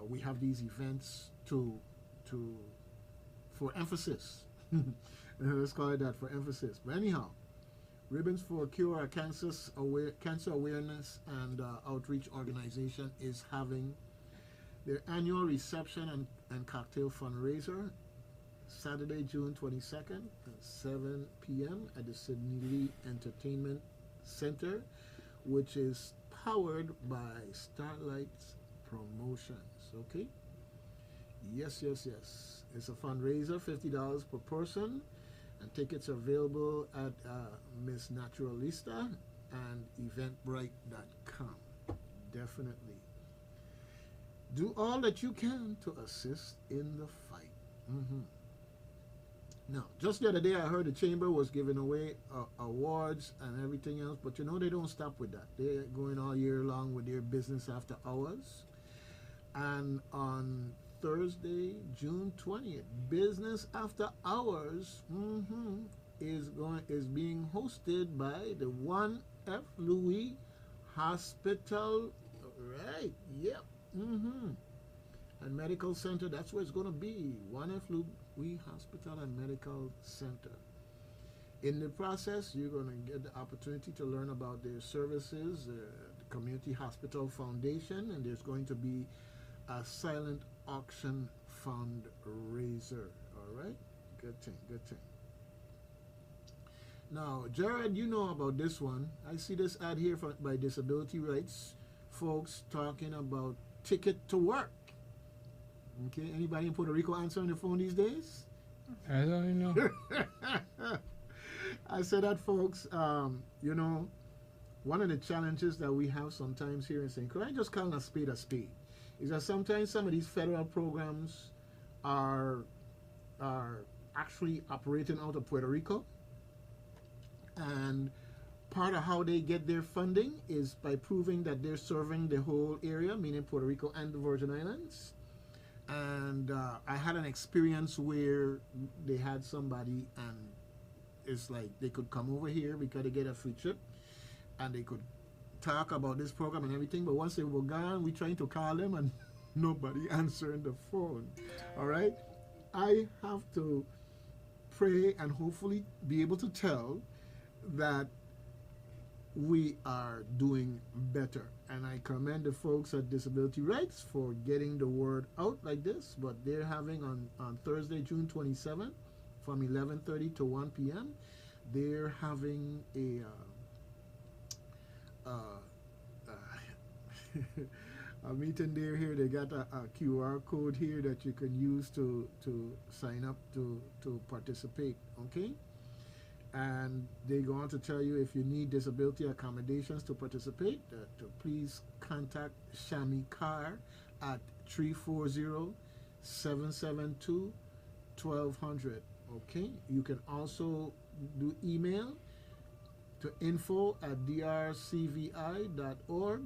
We have these events for emphasis. Let's call it that, for emphasis. But anyhow, Ribbons for Cure, a cancer awareness and outreach organization, is having their annual reception and cocktail fundraiser Saturday, June 22nd at 7 p.m. at the Sydney Lee Entertainment Center, which is powered by Starlight's Promotions. Okay? Yes. It's a fundraiser, $50 per person, and tickets are available at Miss Naturalista and eventbrite.com. Definitely. Do all that you can to assist in the fight. Now, just the other day I heard the chamber was giving away awards and everything else, but you know they don't stop with that. They're going all year long with their business after hours. And on Thursday, June 20th, Business After Hours is being hosted by the 1F Louis Hospital. Right, yep. And Medical Center, that's where it's going to be. 1F Louis Hospital and Medical Center. In the process, you're going to get the opportunity to learn about their services, the Community Hospital Foundation, and there's going to be a silent auction fundraiser. All right? Good thing. Now, Jared, you know about this one. I see this ad here by Disability Rights folks talking about ticket to work. Okay, anybody in Puerto Rico answering the phone these days? I don't know. I said that, folks, you know, one of the challenges that we have sometimes here in St. Croix, I just call a spade, is that sometimes some of these federal programs are actually operating out of Puerto Rico. And part of how they get their funding is by proving that they're serving the whole area, meaning Puerto Rico and the Virgin Islands. And I had an experience where they had somebody, and it's like they could come over here because they get a free trip, and they could talk about this program and everything. But once they were gone, we trying to call them, and nobody answering the phone. All right, I have to pray and hopefully be able to tell that we are doing better, and I commend the folks at Disability Rights for getting the word out like this. But they're having on Thursday, June 27th, from 11:30 to 1 p.m. they're having a a meeting there. Here they got a QR code here that you can use to sign up to participate. Okay. And they go on to tell you if you need disability accommodations to participate, to please contact Shami Carr at 340-772-1200. Okay, you can also do email to info@drcvi.org.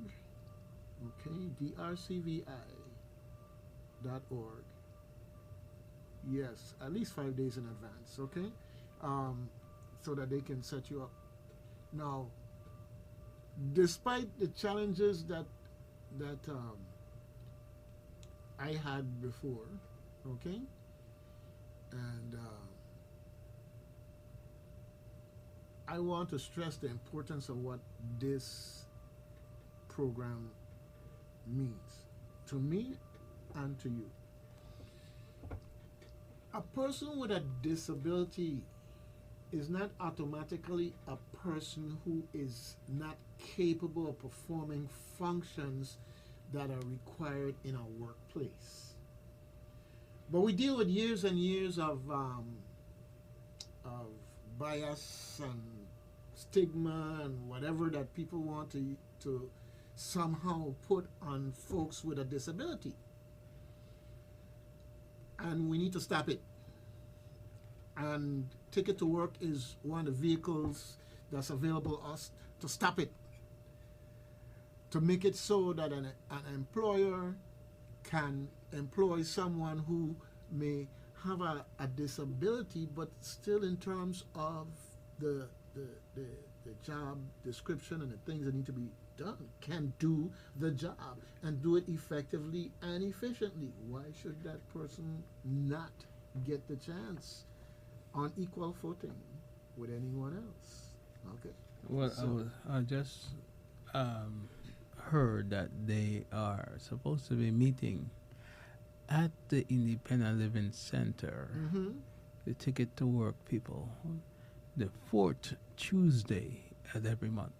Okay, drcvi.org. Yes, at least 5 days in advance, okay? So that they can set you up. Now, despite the challenges that I had before, okay, and I want to stress the importance of what this program means to me and to you. A person with a disability is not automatically a person who is not capable of performing functions that are required in a workplace. But we deal with years and years of bias and stigma and whatever that people want to somehow put on folks with a disability. And we need to stop it. And Ticket to Work is one of the vehicles that's available us to stop it. To make it so that an employer can employ someone who may have a disability, but still in terms of the job description and the things that need to be done, can do the job and do it effectively and efficiently. Why should that person not get the chance on equal footing with anyone else? Okay. Well, So- I just heard that they are supposed to be meeting at the Independent Living Center, Mm-hmm. the Ticket to Work people, the 4th Tuesday of every month.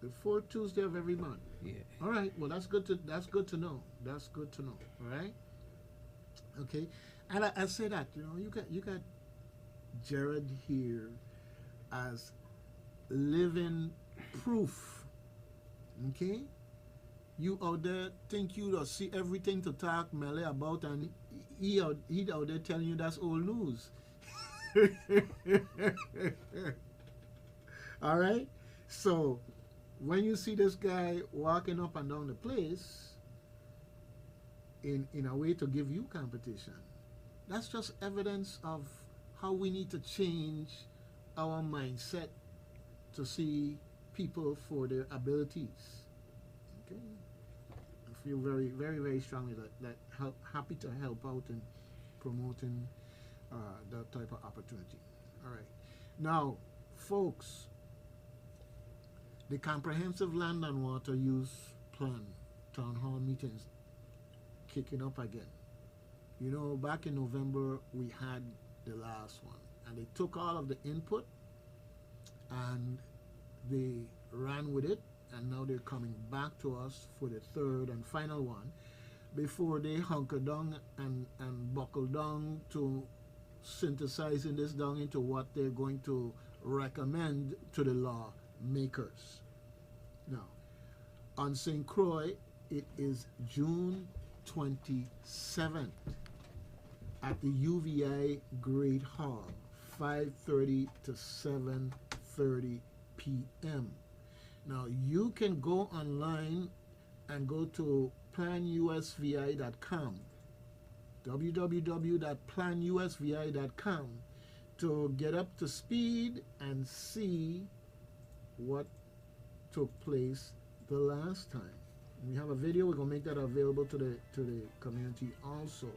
The fourth Tuesday of every month. Yeah. All right. Well, that's good to know. That's good to know. All right. Okay. And I say that, you got Jared here as living proof. Okay. You out there think you don't see everything to talk melee about, and he out there telling you that's old news. All right. So when you see this guy walking up and down the place in a way to give you competition, that's just evidence of how we need to change our mindset to see people for their abilities. Okay, I feel very, very, very strongly that happy to help out in promoting that type of opportunity. All right, now, folks, the Comprehensive Land and Water Use Plan Town Hall meetings kicking up again. Back in November, we had the last one, and they took all of the input and they ran with it, and now they're coming back to us for the third and final one before they hunker down and buckle down to synthesizing this down into what they're going to recommend to the law makers. Now, on St. Croix, it is June 27th at the UVI Great Hall, 5:30 to 7:30 p.m. Now, you can go online and go to planusvi.com, www.planusvi.com, to get up to speed and see what took place the last time. We have a video. We're gonna make that available to the community also.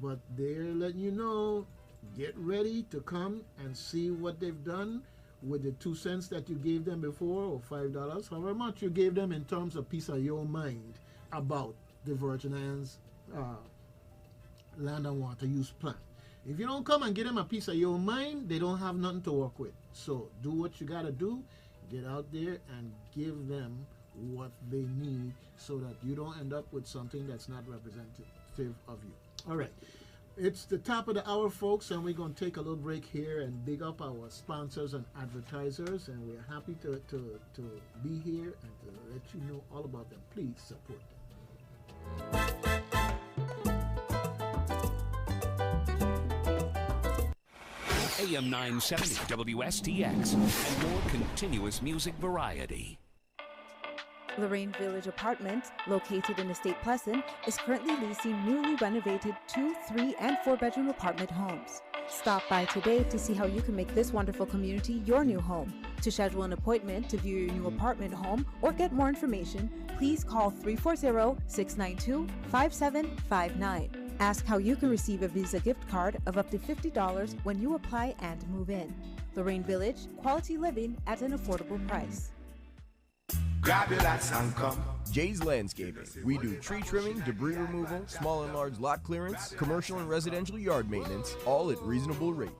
But they're letting you know, get ready to come and see what they've done with the 2 cents that you gave them before, or $5, however much you gave them in terms of piece of your mind about the Virgin Islands Land and Water Use Plan. If you don't come and get them a piece of your mind, they don't have nothing to work with. So do what you gotta do. Get out there and give them what they need so that you don't end up with something that's not representative of you. All right. It's the top of the hour, folks, and we're going to take a little break here and big up our sponsors and advertisers, and we're happy to be here and to let you know all about them. Please support them. AM 970 WSTX, and more continuous music variety. Lorraine Village Apartments, located in Estate Pleasant, is currently leasing newly renovated 2, 3, and 4-bedroom apartment homes. Stop by today to see how you can make this wonderful community your new home. To schedule an appointment to view your new apartment home or get more information, please call 340-692-5759. Ask how you can receive a Visa gift card of up to $50 when you apply and move in. Lorraine Village, quality living at an affordable price. Grab your lads and come. Jay's Landscaping. We do tree trimming, debris removal, small and large lot clearance, commercial and residential yard maintenance, all at reasonable rates.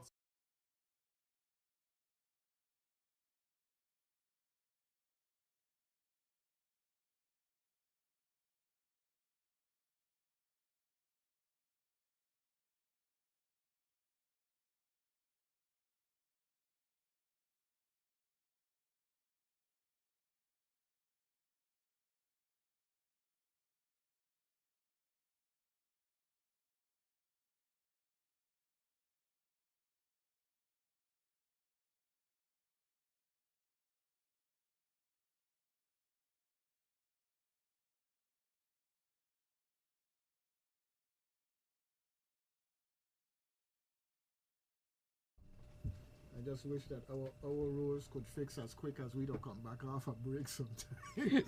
I just wish that our rules could fix as quick as we don't come back off a break sometimes.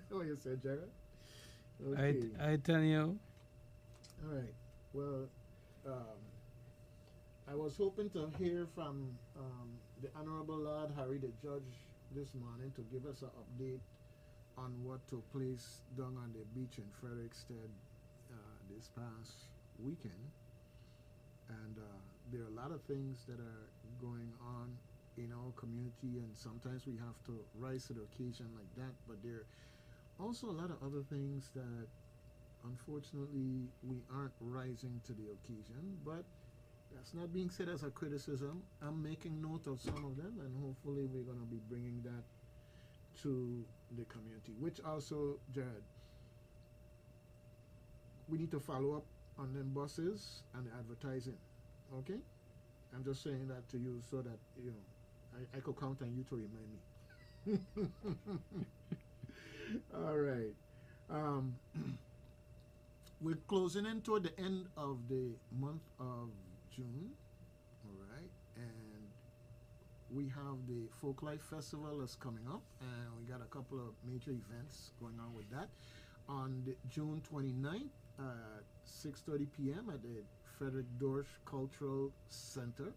What you say, Jared? Okay. I tell you. All right. Well, I was hoping to hear from the Honorable Lord Harry, the judge, this morning to give us an update on what took place down on the beach in Frederickstead this past weekend. And there are a lot of things that are going on in our community, and sometimes we have to rise to the occasion like that. But there are also a lot of other things that unfortunately we aren't rising to the occasion. But that's not being said as a criticism. I'm making note of some of them, and hopefully we're going to be bringing that to the community. Which also, Jared, we need to follow up on them buses and the advertising. Okay? I'm just saying that to you so that, you know, I could count on you to remind me. All right. We're closing in toward the end of the month of June. All right. And we have the Folklife Festival that's coming up, and we got a couple of major events going on with that. On the June 29th at 6:30 p.m. at the Frederick Dorsch Cultural Center,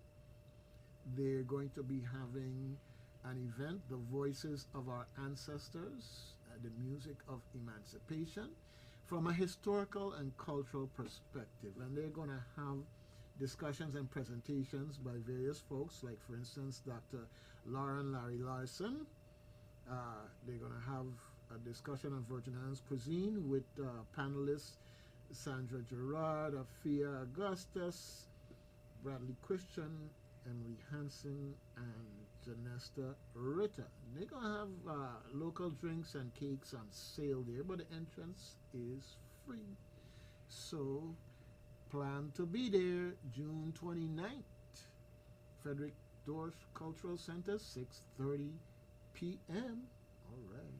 they're going to be having an event, The Voices of Our Ancestors, the Music of Emancipation, from a historical and cultural perspective. And they're going to have discussions and presentations by various folks, like, for instance, Dr. Lauren Larry Larson. They're going to have a discussion on Virgin Islands cuisine with panelists Sandra Gerard, Afia Augustus, Bradley Christian, Emily Hansen, and Janesta Ritter. They're going to have local drinks and cakes on sale there, but the entrance is free. So plan to be there June 29th, Frederick Dorsch Cultural Center, 6:30 p.m. All right.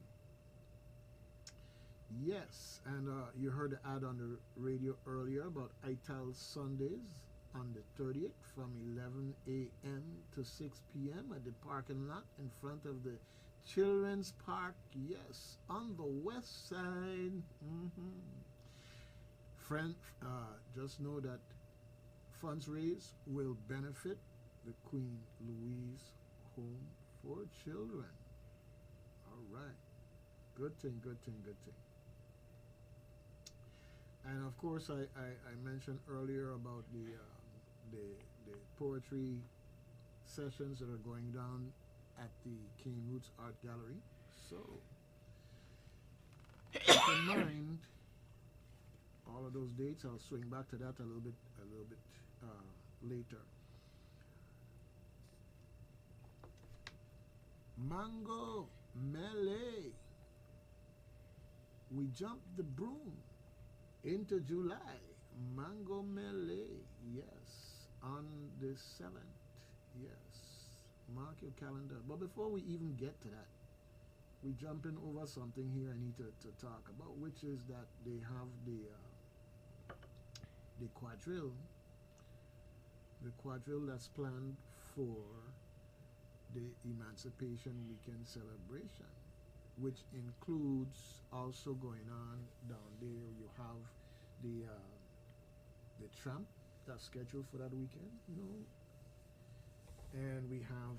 Yes, and you heard the ad on the radio earlier about ITAL Sundays on the 30th from 11 a.m. to 6 p.m. at the parking lot in front of the Children's Park, yes, on the west side. Friend, just know that funds raised will benefit the Queen Louise Home for Children. All right. Good thing, good thing, good thing. And of course, I mentioned earlier about the poetry sessions that are going down at the Cane Roots Art Gallery. So keep in mind all of those dates. I'll swing back to that a little bit later. Mango Melee. We jumped the broom into July. Mango Melee, yes, on the 7th, yes. Mark your calendar. But before we even get to that, we jumping over something here I need to talk about, which is that they have the quadrille that's planned for the Emancipation Weekend celebration, which includes also going on down there. You have the tramp that's scheduled for that weekend, and we have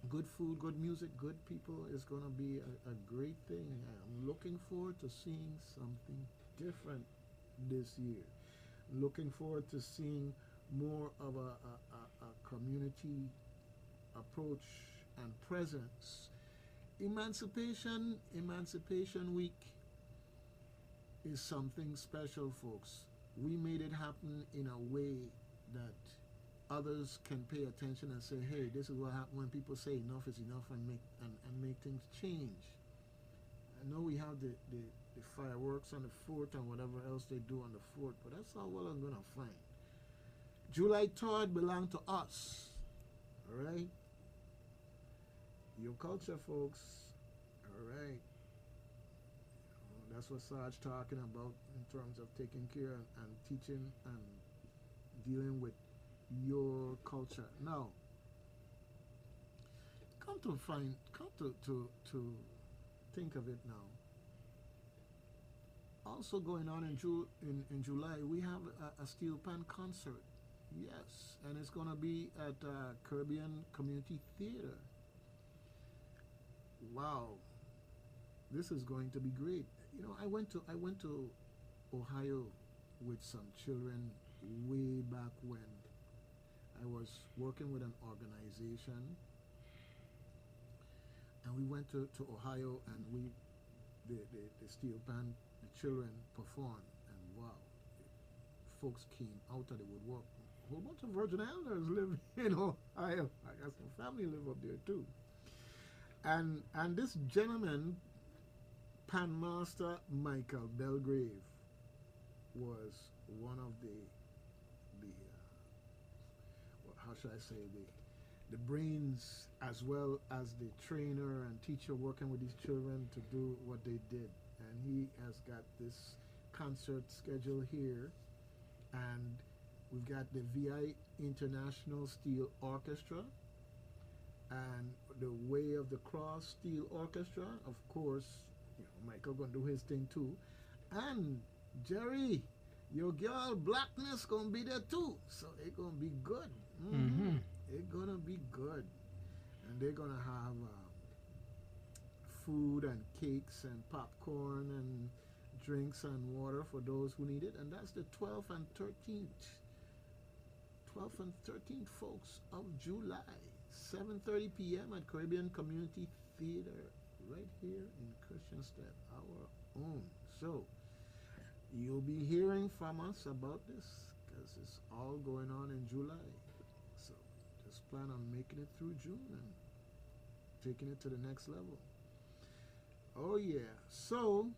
good food, good music, good people. It's going to be a great thing. I'm looking forward to seeing something different this year. Looking forward to seeing more of a community approach and presence. Emancipation Week is something special, folks. We made it happen in a way that others can pay attention and say, hey, this is what happens when people say enough is enough, and make things change. I know we have the fireworks on the fort and whatever else they do on the fort, but that's all well I'm going to find. July 3rd belong to us, all right? Your culture, folks, all right? That's what Sarge talking about in terms of taking care and teaching and dealing with your culture. Now, come to think of it now. Also going on in July, we have a steel pan concert. Yes, and it's going to be at Caribbean Community Theater. Wow, this is going to be great. I went to Ohio with some children way back when. I was working with an organization, and we went to Ohio, and the steel band, the children performed, and wow, folks came out of the woodwork. A whole bunch of Virgin Islanders live in Ohio. I got some family live up there too. And this gentleman, Pan Master Michael Belgrave, was one of the how should I say, the brains, as well as the trainer and teacher working with these children to do what they did. And he has got this concert schedule here, and we've got the VI International Steel Orchestra and the Way of the Cross Steel Orchestra. Of course, Michael gonna do his thing too. And Jerry, your girl Blackness gonna be there too. So it's gonna be good. Mm-hmm. It's gonna be good. And they're gonna have food and cakes and popcorn and drinks and water for those who need it. And that's the 12th and 13th. 12th and 13th, folks, of July. 7:30 p.m. at Caribbean Community Theater, right here in Christiansted, our own. So, you'll be hearing from us about this, because it's all going on in July. So, just plan on making it through June and taking it to the next level. Oh yeah, so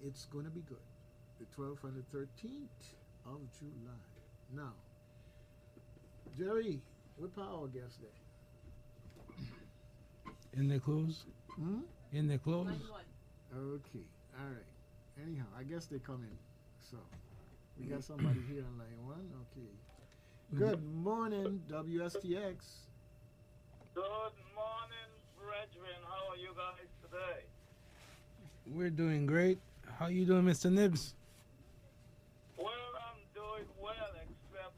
it's going to be good. The 12th and the 13th of July. Now, Jerry, what power guest day? In the clothes? Hmm? In the clothes? Okay, all right. Anyhow, I guess they come in. So, we got somebody here on line one. Okay. Good morning, WSTX. Good morning, brethren. How are you guys today? We're doing great. How you doing, Mr. Nibs? Well, I'm doing well, except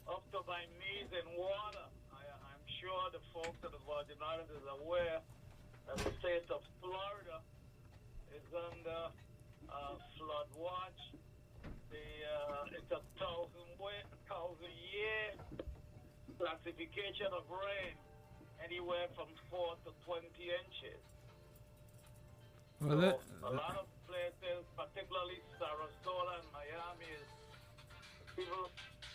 up to my knees in water. I'm sure the folks at the Virgin Islands is aware that the state of Florida is under flood watch. It's a 1,000-year classification of rain, anywhere from 4 to 20 inches. Well, So a lot of places, particularly Sarasota and Miami, is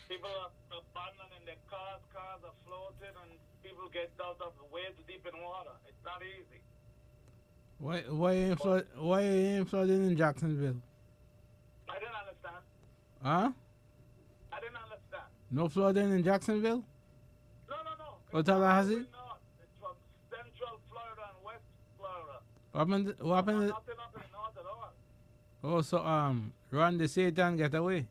people are abandoning their cars are floating, and people get out of way too deep in water. It's not easy. Why ain't flooding in Jacksonville? I didn't understand. Huh? I didn't understand. No flooding in Jacksonville? No. Or Tallahassee? No. What happened? Nothing up in the north at all. Oh, so Ron the Satan get away.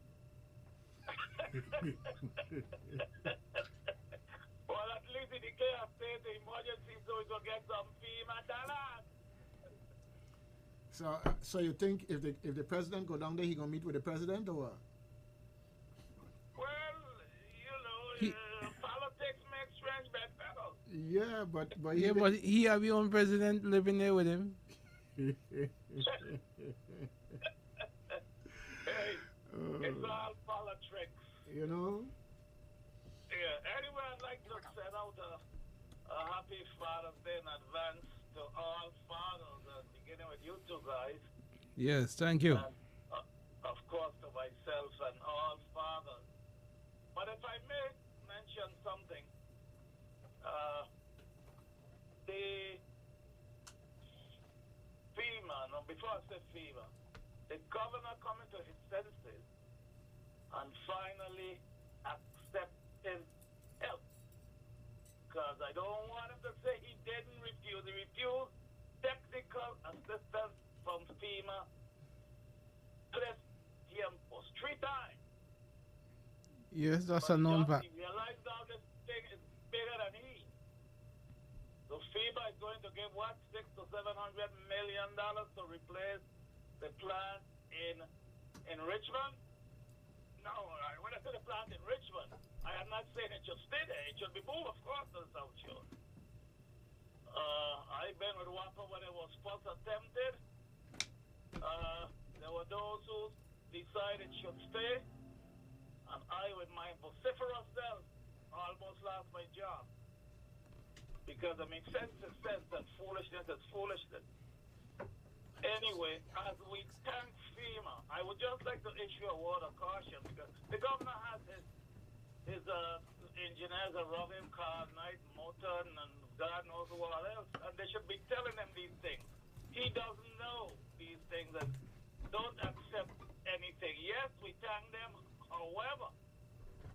Well, at least in the clear state, the emergency so we will get some FEMA dollars. So you think if the president go down there, he gonna meet with the president or what? Well, you know, He- politics makes strange bedfellows. Yeah, but Yeah, but he have your own president living there with him. Hey, it's all politics. you know. Yeah, anyway, I'd like to send out a happy Father's Day in advance to all fathers, beginning with you two guys, Yes, thank you. and of course to myself and all fathers. But if I may mention something, the FEMA, no, before I say FEMA, the governor coming to his senses and finally accepting help. Because I don't want him to say he didn't refuse. He refused technical assistance from FEMA tres tiempos, 3 times. Yes, that's But a known just fact. he realized now this thing is bigger than he. So FEMA is going to give what, $600 to $700 million to replace the plant in Richmond? No, when I say the plant in Richmond, I am not saying it should stay there. It should be moved, of course, to the South Shore. I've been with WAPA when it was first attempted. There were those who decided it should stay, and I, with my vociferous self, almost lost my job. Because, I mean, sense is sense, and foolishness is foolishness. Anyway, as we thank FEMA, I would just like to issue a word of caution, because the governor has his engineers around him, Carl Knight, Moton, and God knows what else, and they should be telling him these things. He doesn't know these things, and don't accept anything. Yes, we thank them, however,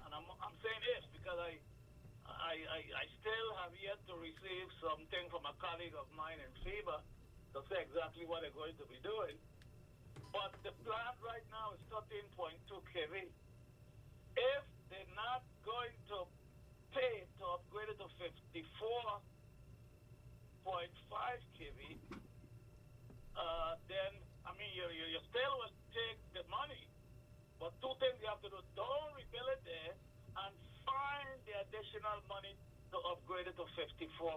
and I'm saying if, because I still have yet to receive something from a colleague of mine in FEMA to say exactly what they're going to be doing. But the plant right now is 13.2 kV. If they're not going to pay to upgrade it to 54.5 kV, then, I mean, you still will take the money. But two things you have to do. Don't rebuild it there and find the additional money to upgrade it to 54.5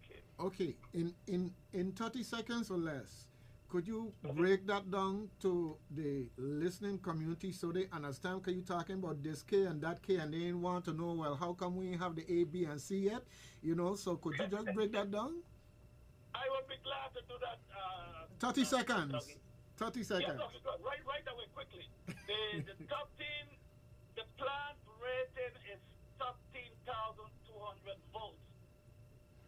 kV. Okay, in 30 seconds or less, could you break that down to the listening community so they understand? Because you're talking about this K and that K, and they want to know, well, how come we have the A, B, and C yet? You know, so could you just break that down? I would be glad to do that. 30 seconds. Dougie. 30 Yes, seconds. Dougie, good. Right away, quickly. The top team, the plant rating is 13,200 volts.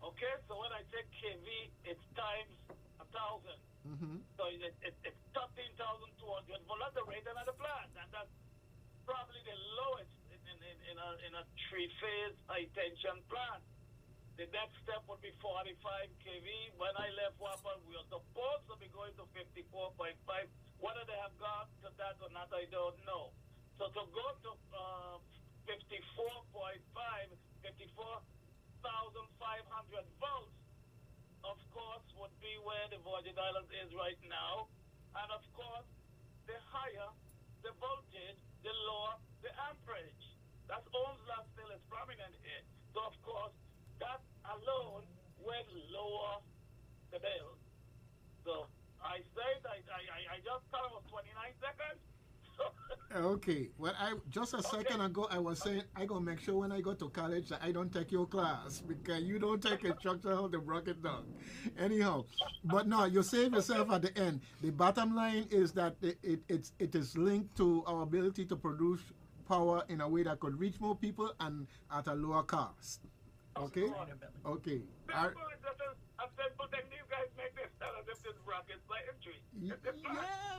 Okay, so when I say kV, it's times 1,000. Mm-hmm. So it's 13,200 volts. That's the rating of the plant, and that's probably the lowest in a three-phase high-tension plant. The next step would be 45 kV. When I left WAPA, we were supposed to be going to 54.5. Whether they have gone to that or not, I don't know. So to go to 54.5, 54,500 volts, of course, would be where the Virgin Islands is right now. And of course, the higher the voltage, the lower the amperage. That's Ohm's law still is prominent here. So of course, that alone will lower the bill. So I said I just thought it was 29 seconds. Okay. Well, just a second ago I was saying I gonna make sure when I go to college that I don't take your class because you don't take instruction how to break it down. Anyhow, but no, you save yourself at the end. The bottom line is that it is linked to our ability to produce power in a way that could reach more people and at a lower cost. Okay. Okay. A simple thing. These guys make this sound as if this rocket scientry. Yeah,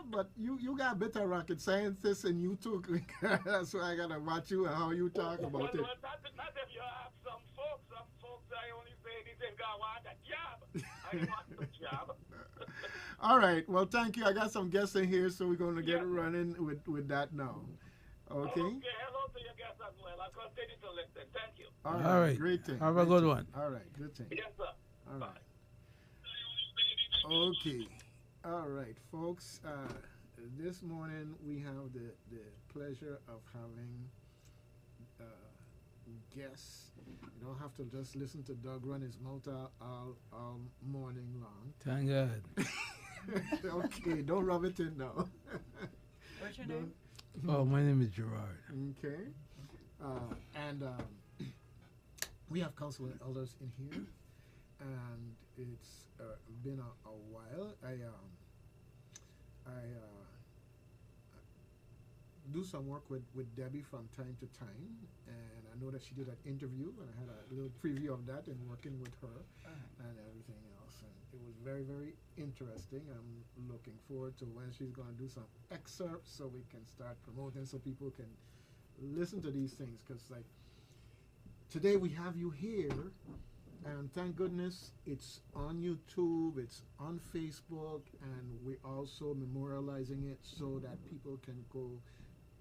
but you got better rocket scientists than you too. That's why I gotta watch you and how you talk about it. Well, not if you ask some folks. Some folks I only say anything God want a job. I want a job. All right. Well, thank you. I got some guests in here, so we're going to get running with that now. Okay. Okay, hello to your guests as well. I'll continue to listen. Thank you. All All right. Great thing. Have a great good thing. one. All right. Good thing. Yes, sir. All right. Okay. All right, folks. This morning we have the pleasure of having guests. You don't have to just listen to Doug run his mouth all morning long. Thank God. Okay, don't rub it in now. What's your name? Oh, my name is Gerard. Okay. And we have council and elders in here, and it's been a while. I do some work with Debbie from time to time, and I know that she did an interview, and I had a little preview of that in working with her and everything else, and it was very, very interesting. I'm looking forward to when she's going to do some excerpts so we can start promoting so people can listen to these things, because like today we have you here, and thank goodness it's on YouTube, it's on Facebook, and we're also memorializing it so that people can go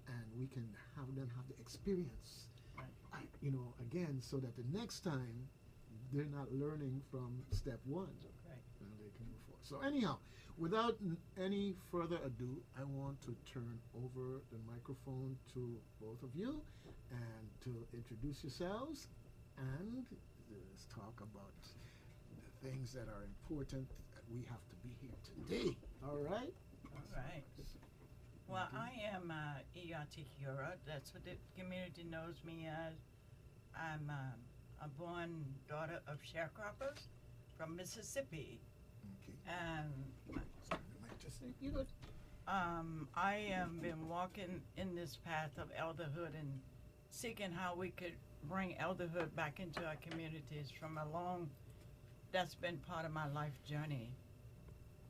and we can have them have the experience, again, so that the next time they're not learning from step one. Right. And they can move forward. So anyhow, without any further ado, I want to turn over the microphone to both of you and to introduce yourselves and let's talk about the things that are important that we have to be here today. All right? All right. Well, I am Iyati Hura. That's what the community knows me as. I'm a born daughter of sharecroppers from Mississippi. Okay. And Just you know, I have been walking in this path of elderhood and seeking how we could bring elderhood back into our communities from that's been part of my life journey.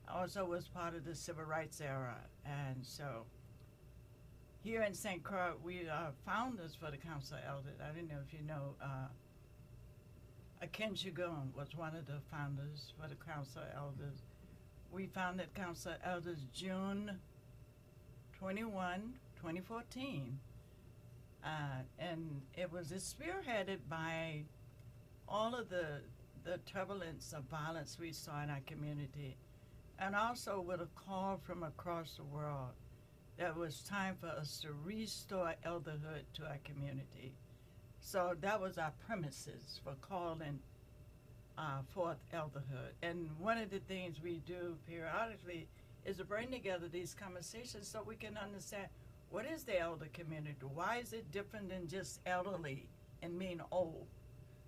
I also was part of the civil rights era, and so here in St. Croix, we are founders for the Council of Elders. I don't know if you know, Akin Shagun was one of the founders for the Council of Elders. We founded Council of Elders June 21, 2014. And it was spearheaded by all of the turbulence of violence we saw in our community, and also with a call from across the world that it was time for us to restore elderhood to our community. So that was our premises for calling forth elderhood. And one of the things we do periodically is to bring together these conversations so we can understand what is the elder community? Why is it different than just elderly and mean old?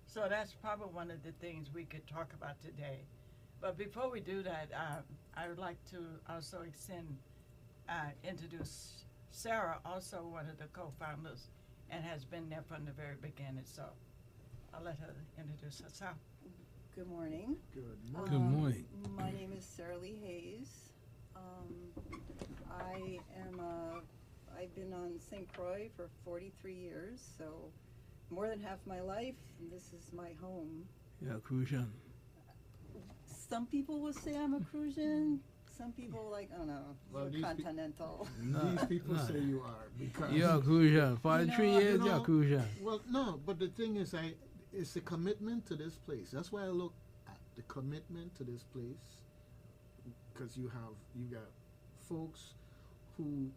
So that's probably one of the things we could talk about today. But before we do that, I would like to also introduce Sarah, also one of the co-founders, and has been there from the very beginning. So I'll let her introduce herself. Good morning. good Good morning. morning. My name is Sarah Lee Hayes. I've been on St. Croix for 43 years, so more than half my life, this is my home. Yeah, Crucian. Some people will say I'm a Crucian. Some people Well, you're these continental. These people say you are because You're a Crucian. 43 years, you you're a know, Crucian. Well, no, but the thing is, it's the commitment to this place. That's why I look at the commitment to this place, because you got folks who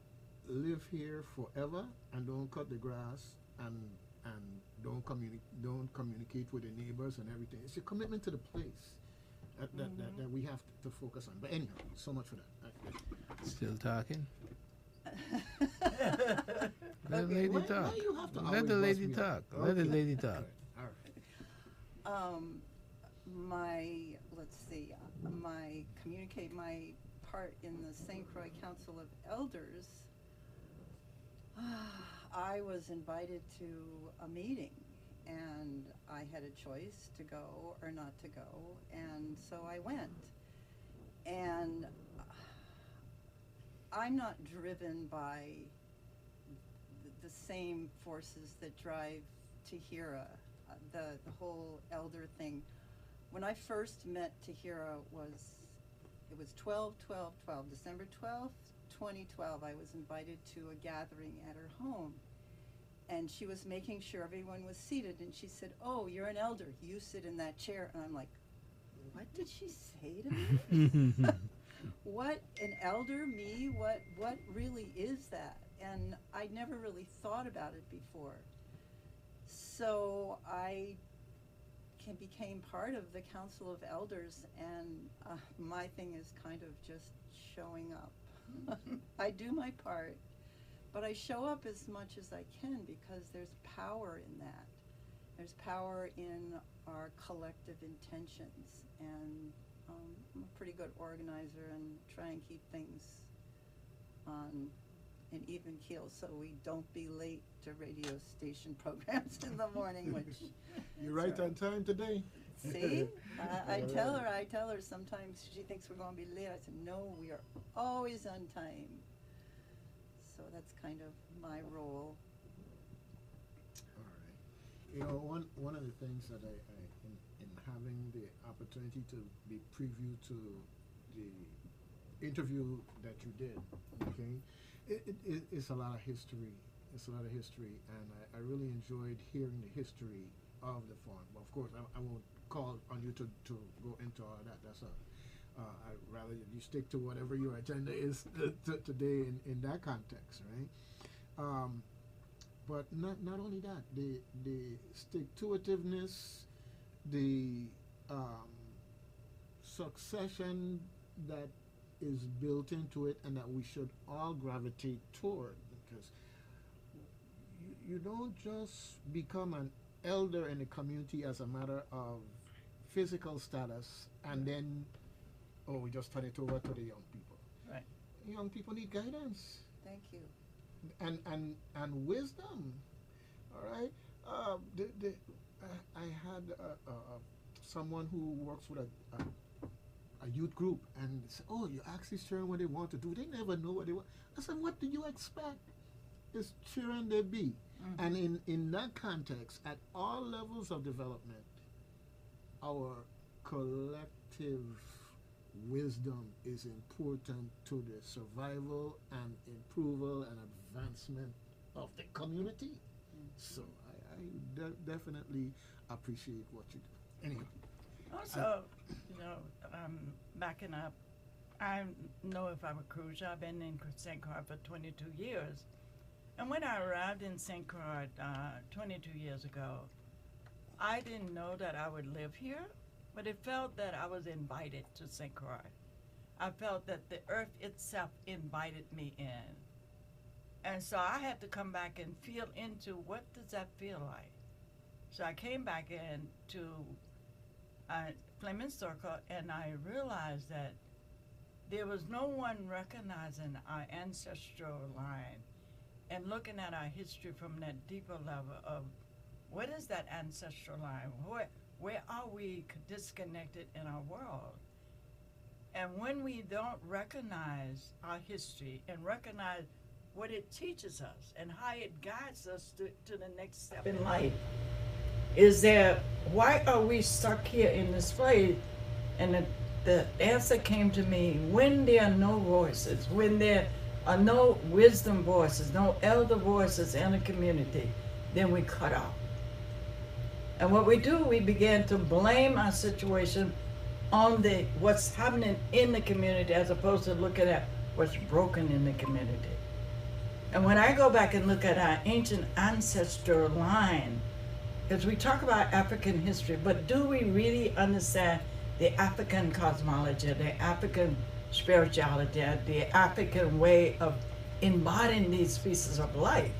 live here forever and don't cut the grass and don't communicate with the neighbors and everything. It's a commitment to the place that we have to focus on. But anyhow, so much for that. Still talking? Okay. Let the lady Why talk. you have to Let always the bust lady me up? talk. Let the Okay. lady talk. All right. My part in the St. Croix Council of Elders, I was invited to a meeting, and I had a choice to go or not to go, and so I went. And I'm not driven by the same forces that drive Tahira, the whole elder thing. When I first met Tahira, it was 12/12/12, December 12th, 2012. I was invited to a gathering at her home. And she was making sure everyone was seated, and she said, "Oh, you're an elder. You sit in that chair." And I'm like, what did she say to me? What, an elder, me? What really is that? And I never really thought about it before. So I became part of the Council of Elders, and my thing is kind of just showing up. I do my part, but I show up as much as I can because there's power in that. There's power in our collective intentions, and I'm a pretty good organizer and try and keep things on an even keel so we don't be late to radio station programs in the morning, which You're right on time today. see, I tell her sometimes she thinks we're going to be late. I said, no, we are always on time. So that's kind of my role. All right. You know, one of the things that I in having the opportunity to be preview to the interview that you did, okay, it's a lot of history. It's a lot of history, and I really enjoyed hearing the history of the farm. Well, of course, I won't call on you to go into all of that. That's I'd rather you stick to whatever your agenda is today in that context, right? But not only that, the stick-to-itiveness, the succession that is built into it, and that we should all gravitate toward, because you don't just become an elder in the community as a matter of physical status, and then we just turn it over to the young people. Right. Young people need guidance Thank you. and wisdom. All right. I had someone who works with a youth group, and said, "Oh, you ask these children what they want to do. They never know what they want." I said, "What do you expect? It's children they be." Mm-hmm. And in that context, at all levels of development, our collective wisdom is important to the survival and improval and advancement of the community. Mm-hmm. So I definitely appreciate what you do. Anyhow. Also, backing up, I know if I'm a Cruz, I've been in St. Croix for 22 years. And when I arrived in St. Croix 22 years ago, I didn't know that I would live here, but it felt that I was invited to St. Croix. I felt that the earth itself invited me in. And so I had to come back and feel into what does that feel like. So I came back in to Fleming Circle, and I realized that there was no one recognizing our ancestral line and looking at our history from that deeper level of what is that ancestral line? Where are we disconnected in our world? And when we don't recognize our history and recognize what it teaches us and how it guides us to the next step in life, why are we stuck here in this place? And the answer came to me, when there are no voices, when there are no wisdom voices, no elder voices in the community, then we cut off. And what we do, we begin to blame our situation on what's happening in the community as opposed to looking at what's broken in the community. And when I go back and look at our ancient ancestor line, because we talk about African history, but do we really understand the African cosmology, the African spirituality, the African way of embodying these pieces of life?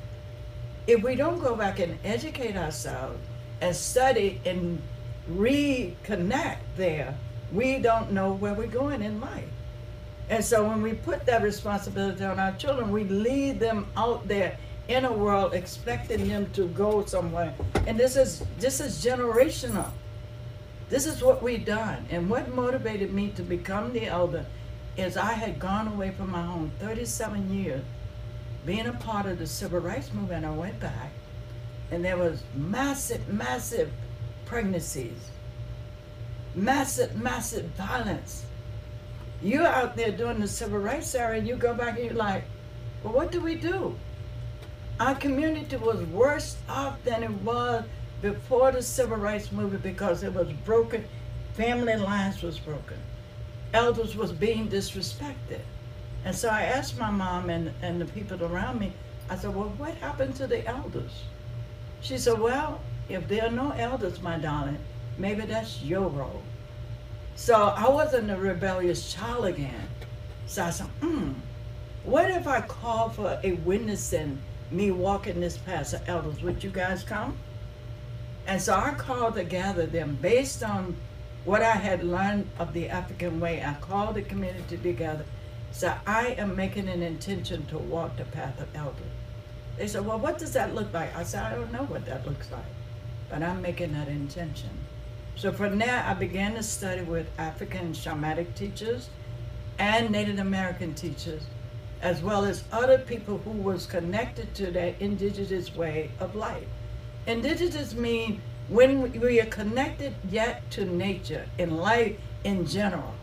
If we don't go back and educate ourselves and study and reconnect there, we don't know where we're going in life. And so when we put that responsibility on our children, we lead them out there in a world expecting them to go somewhere. And this is generational. This is what we've done. And what motivated me to become the elder is I had gone away from my home 37 years, being a part of the civil rights movement. I went back, and there was massive pregnancies, massive violence. You're out there doing the civil rights era, and you go back and you're like, well, what do we do? Our community was worse off than it was before the civil rights movement because it was broken. Family lines was broken. Elders was being disrespected. And so I asked my mom and the people around me, I said, well, what happened to the elders? She said, well, if there are no elders, my darling, maybe that's your role. So I wasn't a rebellious child again. So I said, what if I call for a witness and me walking this path of elders? Would you guys come? And so I called to gather them based on what I had learned of the African way. I called the community together. So I am making an intention to walk the path of elders. They said, well, what does that look like? I said, I don't know what that looks like, but I'm making that intention. So from there, I began to study with African shamanic teachers and Native American teachers, as well as other people who was connected to that indigenous way of life. Indigenous mean when we are connected yet to nature and life in general.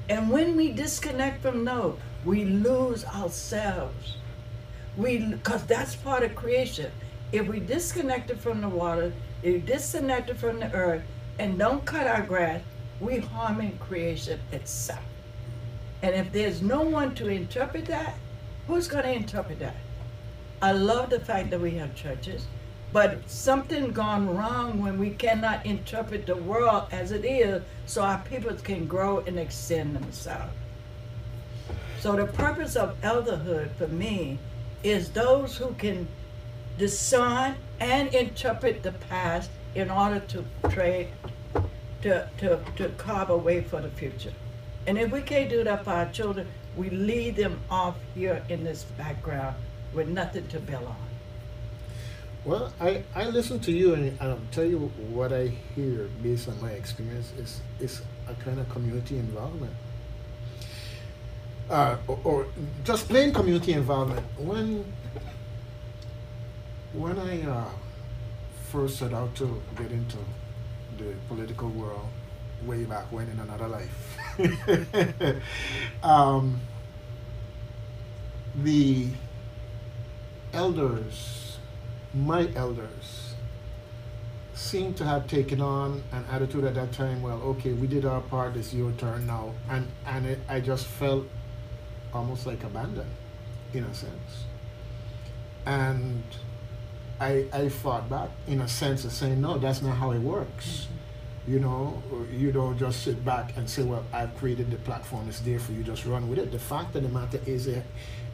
And when we disconnect from those, we lose ourselves. Because that's part of creation. If we disconnected from the water, if we disconnected from the earth, and don't cut our grass, we harming creation itself. And if there's no one to interpret that, who's going to interpret that? I love the fact that we have churches, but something gone wrong when we cannot interpret the world as it is so our people can grow and extend themselves. So the purpose of elderhood for me is those who can discern and interpret the past in order to carve a way for the future. And if we can't do that for our children, we leave them off here in this background with nothing to build on. Well, I listen to you and I'll tell you what I hear based on my experience is a kind of community involvement. Or just plain community involvement. When I first set out to get into the political world way back when in another life, the elders, my elders, seem to have taken on an attitude at that time, well, okay, we did our part, it's your turn now. And I just felt almost like abandoned, in a sense. And I fought back, in a sense, of saying, no, that's not how it works. You know, you don't just sit back and say, well, I've created the platform, it's there for you, just run with it. The fact of the matter is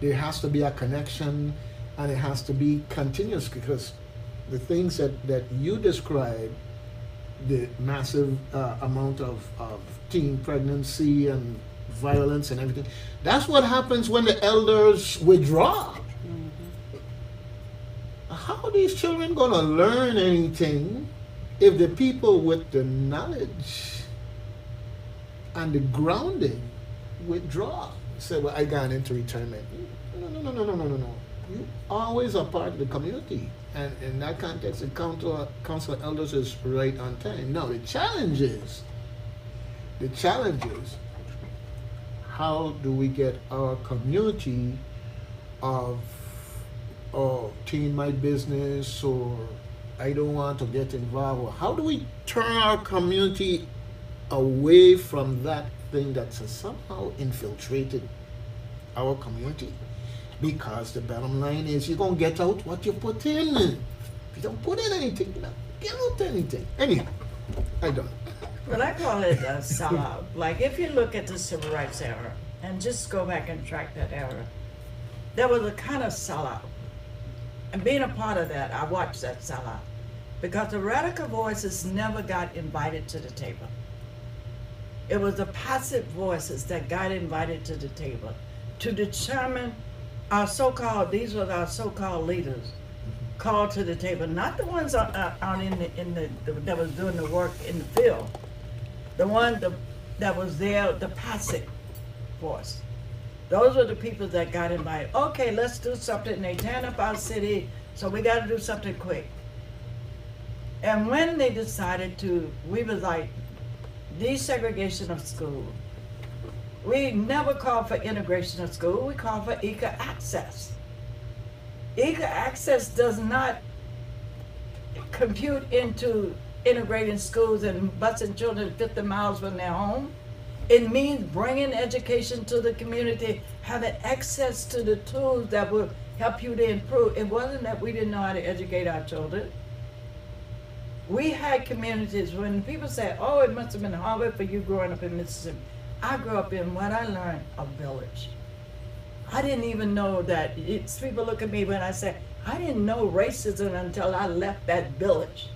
there has to be a connection and it has to be continuous, because the things that you describe, the massive amount of teen pregnancy and violence and everything, that's what happens when the elders withdraw. How are these children going to learn anything if the people with the knowledge and the grounding withdraw? Say, well, I got into retirement. No. You always are part of the community. And in that context, the council of elders is right on time. Now, the challenge is, how do we get our community of teen my business, or I don't want to get involved, or how do we turn our community away from that thing that's somehow infiltrated our community? Because the bottom line is, you're going to get out what you put in. If you don't put in anything, you don't get out anything. Anyhow, I don't. Well, I call it a sellout. Like, if you look at the civil rights era, and just go back and track that era, there was a kind of sellout. And being a part of that, I watched that sellout. Because the radical voices never got invited to the table. It was the passive voices that got invited to the table to determine our so-called, these were our so-called leaders, called to the table, not the ones out that was doing the work in the field, the one that was there, the passive force. Those were the people that got invited. Okay, let's do something. They tearing up our city, so we got to do something quick. And when they decided to, we was like, desegregation of school, We never called for integration of school. We called for equal access. Equal access does not compute into integrating schools and busing children 50 miles from their home. It means bringing education to the community, having access to the tools that will help you to improve. It wasn't that we didn't know how to educate our children. We had communities, when people say, oh, it must have been hard for you growing up in Mississippi. I grew up in what I learned, a village. I didn't even know that. People look at me when I say, I didn't know racism until I left that village.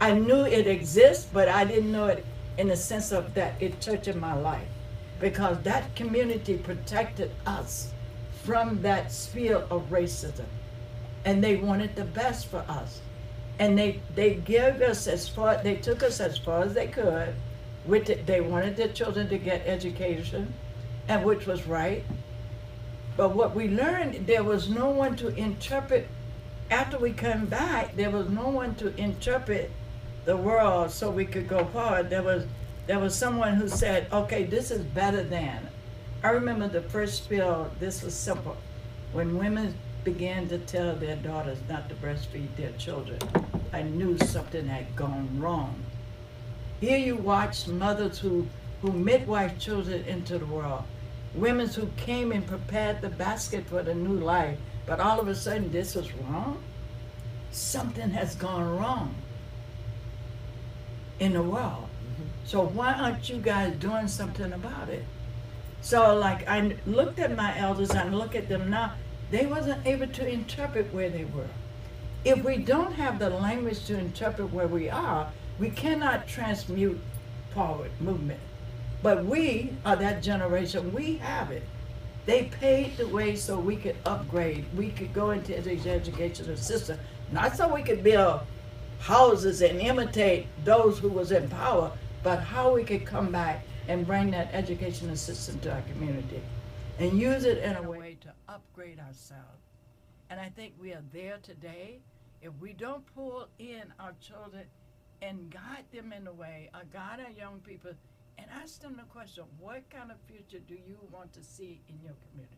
I knew it exists, but I didn't know it in the sense of that it touched my life. Because that community protected us from that sphere of racism. And they wanted the best for us. And they gave us they took us as far as they could. They wanted their children to get education, and which was right. But what we learned, there was no one to interpret. After we came back, there was no one to interpret the world so we could go forward. There was someone who said, okay, this is better than. I remember the first spill, this was simple. When women began to tell their daughters not to breastfeed their children, I knew something had gone wrong. Here you watch mothers who midwife children into the world, women who came and prepared the basket for the new life, but all of a sudden this was wrong. Something has gone wrong in the world. So why aren't you guys doing something about it? So like I looked at my elders and look at them now, they wasn't able to interpret where they were. If we don't have the language to interpret where we are, we cannot transmute forward movement. But we are that generation, we have it. They paved the way so we could upgrade, we could go into the educational system, not so we could build houses and imitate those who was in power, but how we could come back and bring that educational system to our community and use it in a way to upgrade ourselves. And I think we are there today. If we don't pull in our children and guide them in a way, or guide our young people, and ask them the question, what kind of future do you want to see in your community?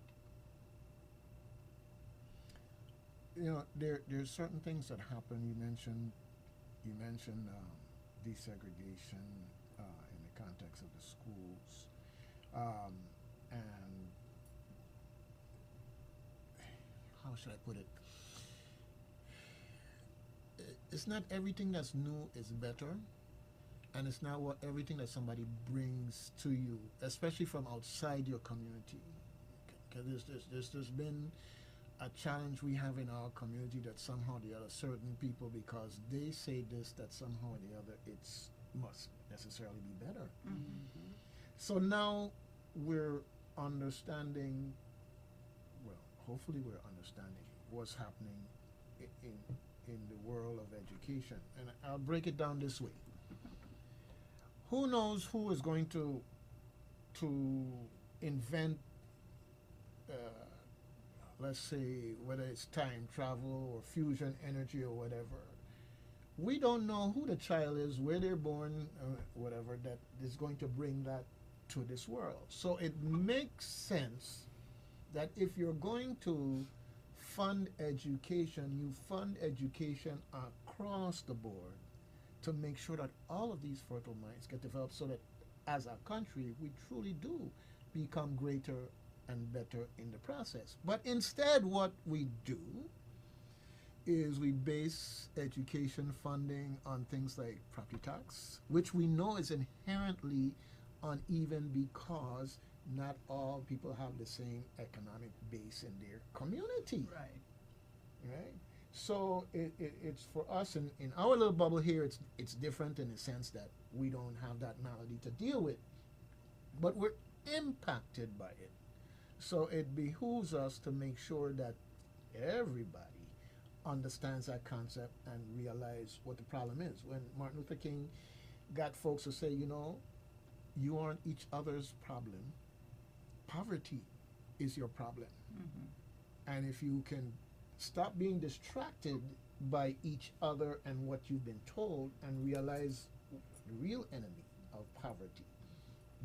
You know, there's certain things that happen. You mentioned desegregation in the context of the schools, and how should I put it? It's not everything that's new is better, and it's not everything that somebody brings to you, especially from outside your community. Because there's been a challenge we have in our community that somehow or the other, certain people, because they say this, that somehow or the other it's must necessarily be better. Mm-hmm. So now we're understanding, well, hopefully we're understanding what's happening in the world of education. And I'll break it down this way. Who knows who is going to invent, let's say, whether it's time travel or fusion energy or whatever. We don't know who the child is, where they're born, whatever, that is going to bring that to this world. So it makes sense that if you're going to fund education, you fund education across the board to make sure that all of these fertile minds get developed so that as a country, we truly do become greater and better in the process. But instead, what we do is we base education funding on things like property tax, which we know is inherently uneven because not all people have the same economic base in their community. Right? So it's for us in our little bubble here, it's different in the sense that we don't have that malady to deal with, but we're impacted by it. So it behooves us to make sure that everybody understands that concept and realize what the problem is. When Martin Luther King got folks to say, you know, you aren't each other's problem. Poverty is your problem. Mm-hmm. And if you can stop being distracted by each other and what you've been told and realize the real enemy of poverty,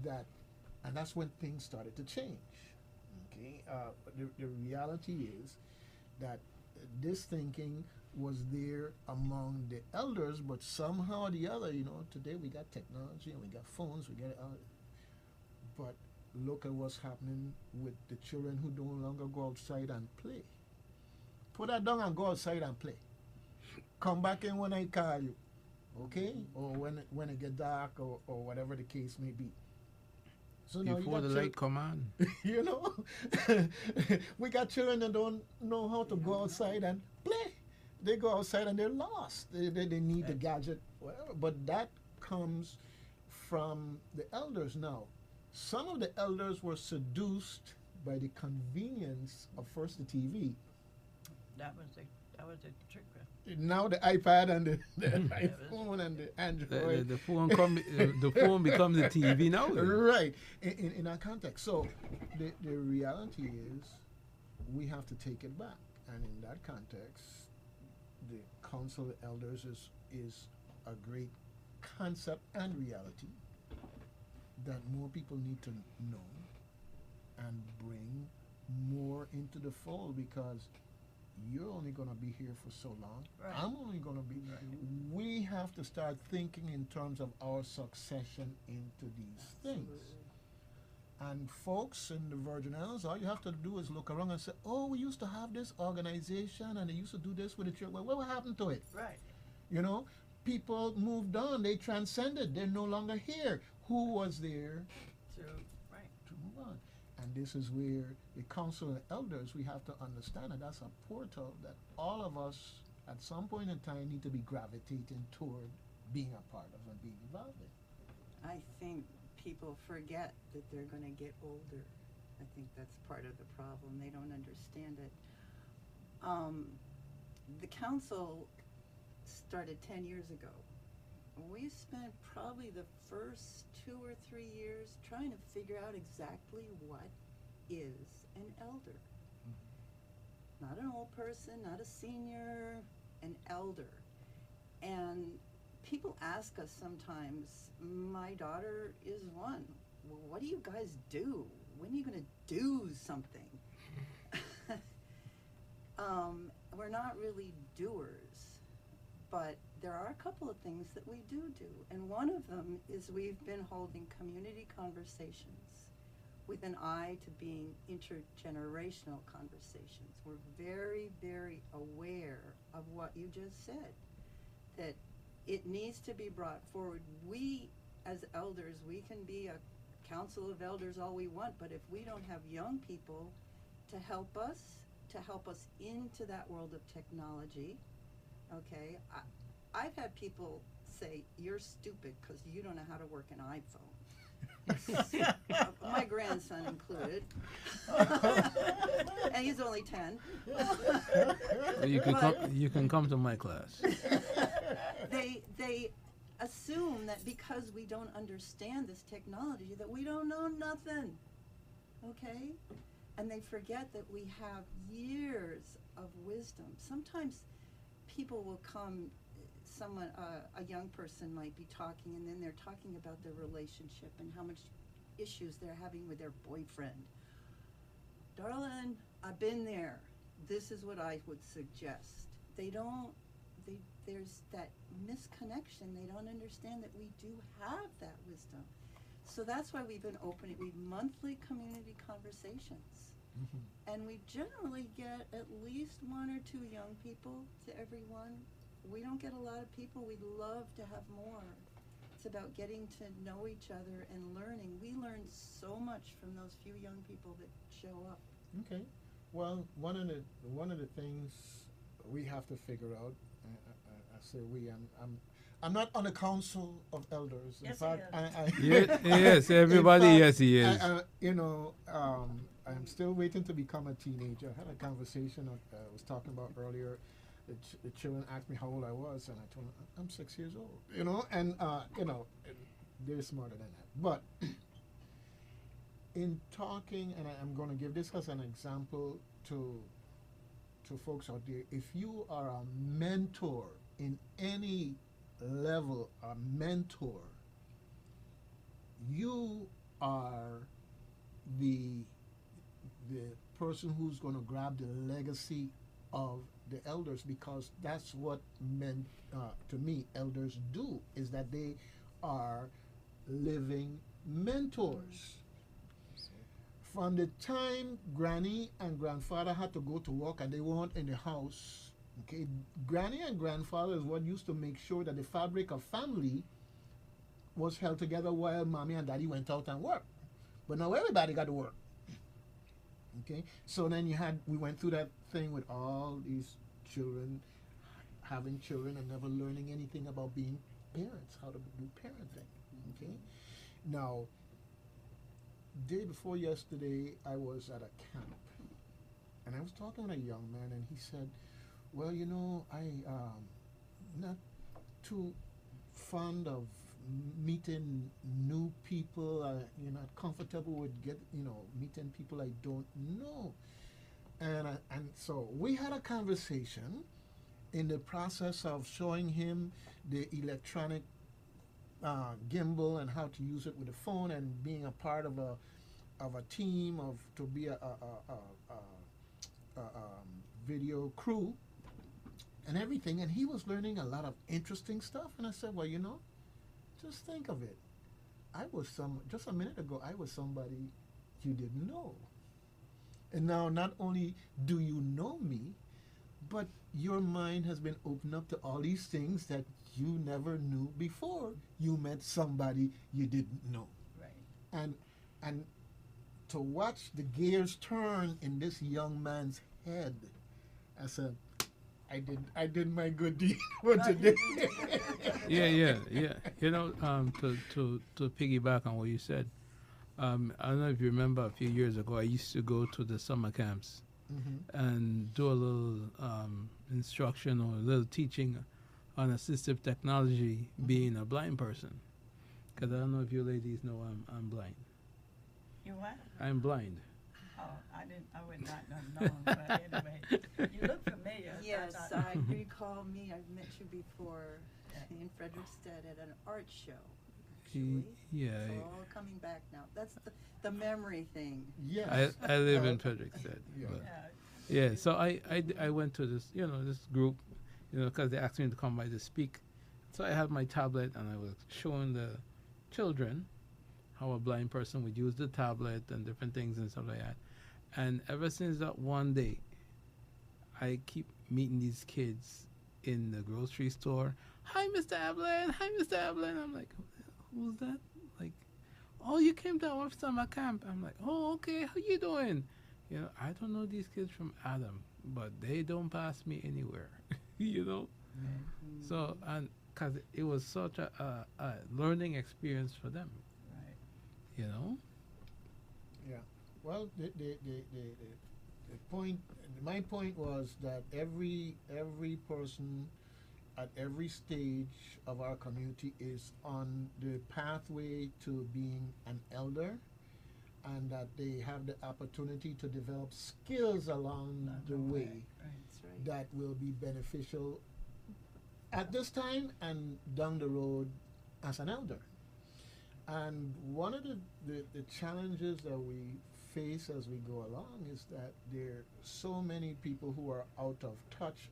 that And that's when things started to change. Okay, but the reality is that this thinking was there among the elders, but somehow or the other, today we got technology and we got phones, we got but look at what's happening with the children who no longer go outside and play. Put that down and go outside and play. Come back in when I call you, okay? Or when it get dark or whatever the case may be. So now Before the light come on. We got children that don't know how to go outside and play. They go outside and they're lost. They need the gadget, whatever. But that comes from the elders now. Some of the elders were seduced by the convenience of first the TV. That was the trick. Now the iPad and the iPhone and the Android. The phone becomes the TV now. Right, in that context. So the reality is we have to take it back. And in that context, the Council of Elders is a great concept and reality that more people need to know and bring more into the fold, because you're only going to be here for so long. Right. I'm only going to be. Right. We have to start thinking in terms of our succession into these things. And folks in the Virgin Islands, all you have to do is look around and say, oh, we used to have this organization and they used to do this with the church. Well, what happened to it? Right. People moved on. They transcended. They're no longer here. Who was there to move on? And this is where the Council of Elders, we have to understand that that's a portal that all of us at some point in time need to be gravitating toward being a part of and being involved in. I think people forget that they're going to get older. I think that's part of the problem. They don't understand it. The council started 10 years ago. We spent probably the first 2 or 3 years trying to figure out exactly what is an elder. Not an old person, not a senior, an elder. And people ask us sometimes, my daughter is one. Well, what do you guys do? When are you going to do something? We're not really doers, but there are a couple of things that we do. And one of them is we've been holding community conversations with an eye to being intergenerational conversations. We're very, very aware of what you just said, that it needs to be brought forward. We, as elders, we can be a council of elders all we want, but if we don't have young people to help us into that world of technology, okay, I've had people say, you're stupid because you don't know how to work an iPhone. My grandson included. And he's only 10. You can come to my class. They assume that because we don't understand this technology that we don't know nothing. Okay? And they forget that we have years of wisdom. Sometimes people will come, a young person might be talking, and then they're talking about their relationship and how much issues they're having with their boyfriend. Darling, I've been there. This is what I would suggest. There's that misconnection. They don't understand that we do have that wisdom. So that's why we've been opening monthly community conversations. Mm-hmm. And we generally get at least 1 or 2 young people to every one. We don't get a lot of people. We'd love to have more. It's about getting to know each other and learning. We learn so much from those few young people that show up. Okay. Well, one of the things we have to figure out, I say we, I'm not on the council of elders. Yes, in fact, yes, everybody, fact, yes, he is. I'm still waiting to become a teenager. I had a conversation I was talking about earlier. The children asked me how old I was, and I told them I'm 6 years old. And they're smarter than that. But in talking, and I'm going to give this as an example to folks out there, if you are a mentor in any level, a mentor, you are the person who's going to grab the legacy of the elders, because that's what men, to me, elders do, is that they are living mentors. From the time granny and grandfather had to go to work and they weren't in the house, okay, granny and grandfather is what used to make sure that the fabric of family was held together while mommy and daddy went out and worked. But now everybody got to work. Okay, so then we went through that thing with all these children having children and never learning anything about being parents, how to do parenting. Okay, now, day before yesterday, I was at a camp, and I was talking with a young man, and he said, "Well, you know, not too fond of meeting new people. You're not comfortable with meeting people I don't know." And so we had a conversation in the process of showing him the electronic gimbal and how to use it with the phone, and being a part of a team to be a video crew and everything. And he was learning a lot of interesting stuff. And I said, well, just think of it. Just a minute ago, I was somebody you didn't know. And now not only do you know me, but your mind has been opened up to all these things that you never knew before you met somebody you didn't know. Right. And to watch the gears turn in this young man's head, I said, I did my good deed for today. Yeah. You know, to piggyback on what you said, I don't know if you remember a few years ago, I used to go to the summer camps and do a little instruction or a little teaching on assistive technology, being a blind person. Because I don't know if you ladies know I'm blind. You what? I'm blind. Oh, I would not have known, but anyway, you look familiar. Yes, That's all. I recall I've met you before in Frederickstead at an art show. Actually. Yeah. It's all coming back now. That's the memory thing. Yes. I live in Frederickstead. Yeah. But yeah, so I went to this, this group, because they asked me to come by to speak. So I had my tablet and I was showing the children how a blind person would use the tablet and different things and stuff like that. And ever since that one day, I keep meeting these kids in the grocery store. Hi, Mr. Evelyn. Hi, Mr. Evelyn. I'm like, who's that? Like, oh, you came to our summer camp. I'm like, oh, okay. How you doing? I don't know these kids from Adam, but they don't pass me anywhere. So, and because it was such a learning experience for them. Right. Yeah. Well, the point, my point was that every person at every stage of our community is on the pathway to being an elder, and that they have the opportunity to develop skills along the way that will be beneficial at this time and down the road as an elder. And one of the challenges that we face as we go along is that there are so many people who are out of touch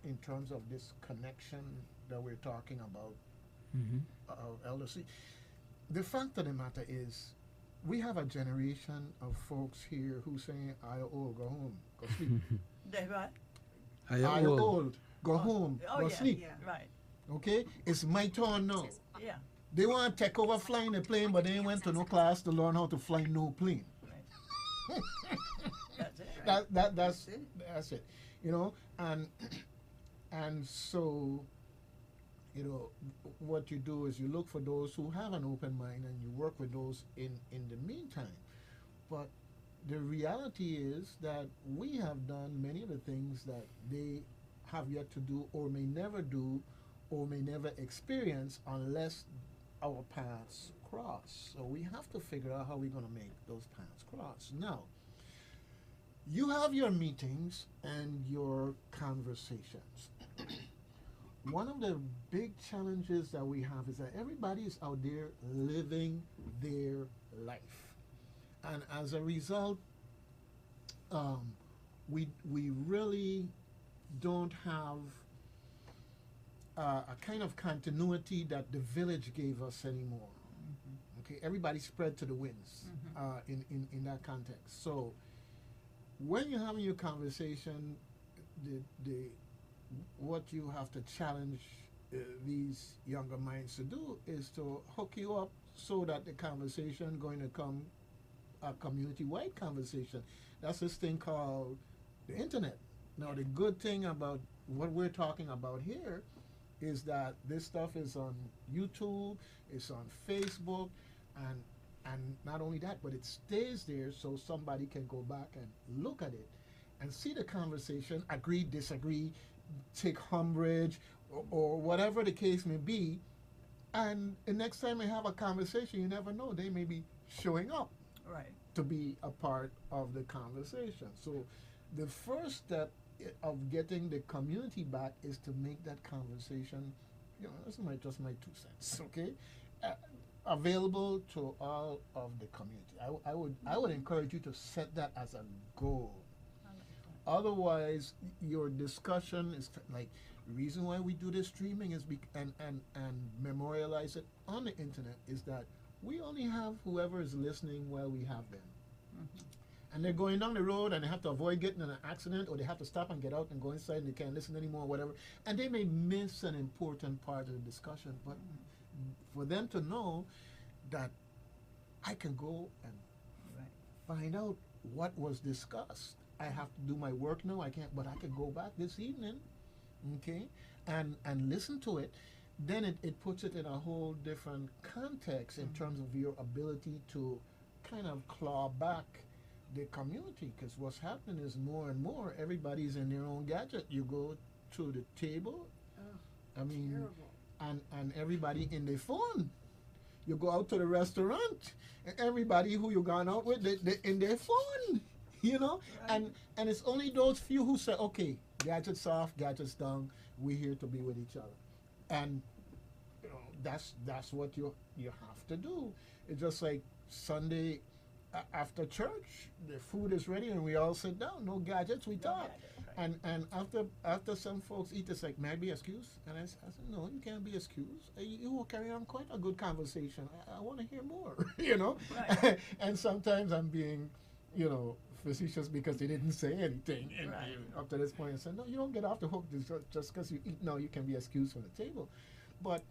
in terms of this connection that we're talking about of eldership. The fact of the matter is, we have a generation of folks here who saying, "I old, go home, go sleep." They what? I old, go home, go yeah, sleep. Yeah. Right. Okay, it's my turn now. Yeah. They want to take over flying the plane, but they went to no class to learn how to fly no plane. Right. That's it. Right? That's it. And so, what you do is you look for those who have an open mind and you work with those in the meantime. But the reality is that we have done many of the things that they have yet to do or may never do or may never experience unless our paths cross. So we have to figure out how we're going to make those paths cross. Now, you have your meetings and your conversations. one of the big challenges that we have is that everybody is out there living their life, and as a result, we really don't have a kind of continuity that the village gave us anymore. Okay, everybody spread to the winds in that context. So when you're having your conversation, the what you have to challenge these younger minds to do is to hook you up so that the conversation going to come a community-wide conversation. That's this thing called the internet. Now, the good thing about what we're talking about here is that this stuff is on YouTube, it's on Facebook, and not only that, but it stays there so somebody can go back and look at it and see the conversation, agree, disagree, take umbrage, or whatever the case may be. And the next time we have a conversation, you never know, they may be showing up Right. to be a part of the conversation. So the first step of getting the community back is to make that conversation, you know, that's just my 2 cents, okay? Available to all of the community. I would encourage you to set that as a goal. Otherwise, your discussion is like, the reason why we do this streaming is and memorialize it on the internet is that we only have whoever is listening while we have them. And they're going down the road and they have to avoid getting in an accident, or they have to stop and get out and go inside and they can't listen anymore or whatever. And they may miss an important part of the discussion. But for them to know that I can go and find out what was discussed. I have to do my work now, I can't, but I could go back this evening, okay, and listen to it. Then it puts it in a whole different context in terms of your ability to kind of claw back the community, because what's happening is more and more everybody's in their own gadget. You go to the table, I mean, Terrible. and everybody in their phone. You go out to the restaurant, and everybody who you gone out with, they in their phone, you know? Right. And it's only those few who say, okay, gadgets off, gadgets down, we're here to be with each other. And you know, that's what you have to do. It's just like Sunday after church, the food is ready and we all sit down, no gadgets, we talk. And after some folks eat, it's like, may I be excused? And I said, no, you can't be excused. You will carry on quite a good conversation. I want to hear more, you know? Right. And sometimes I'm being, you know, facetious because they didn't say anything. And Right. up to this point, I said, no, you don't get off the hook just because you eat now, you can be excused from the table. But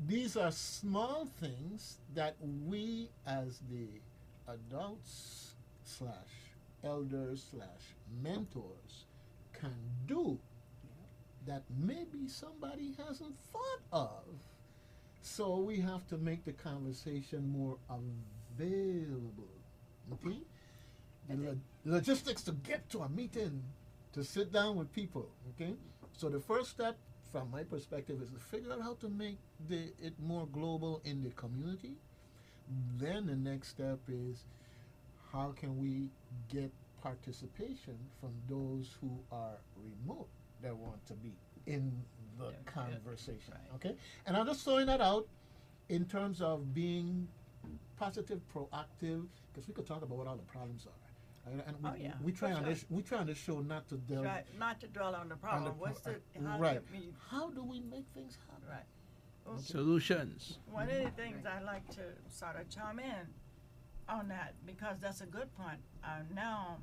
these are small things that we as the adults / elders / mentors can do that maybe somebody hasn't thought of. So we have to make the conversation more available. Okay? The logistics to get to a meeting, to sit down with people. Okay? So the first step from my perspective is to figure out how to make it more global in the community. Then the next step is how can we get participation from those who are remote that want to be in the conversation. Right. Okay? And I'm just throwing that out in terms of being positive, proactive, because we could talk about what all the problems are. And we try on this show not to delve Try not to dwell on the problem. How right. can we, How do we make things happen? right. Well, Solutions. one of the things I like to sort of chime in on that, because that's a good point. Now,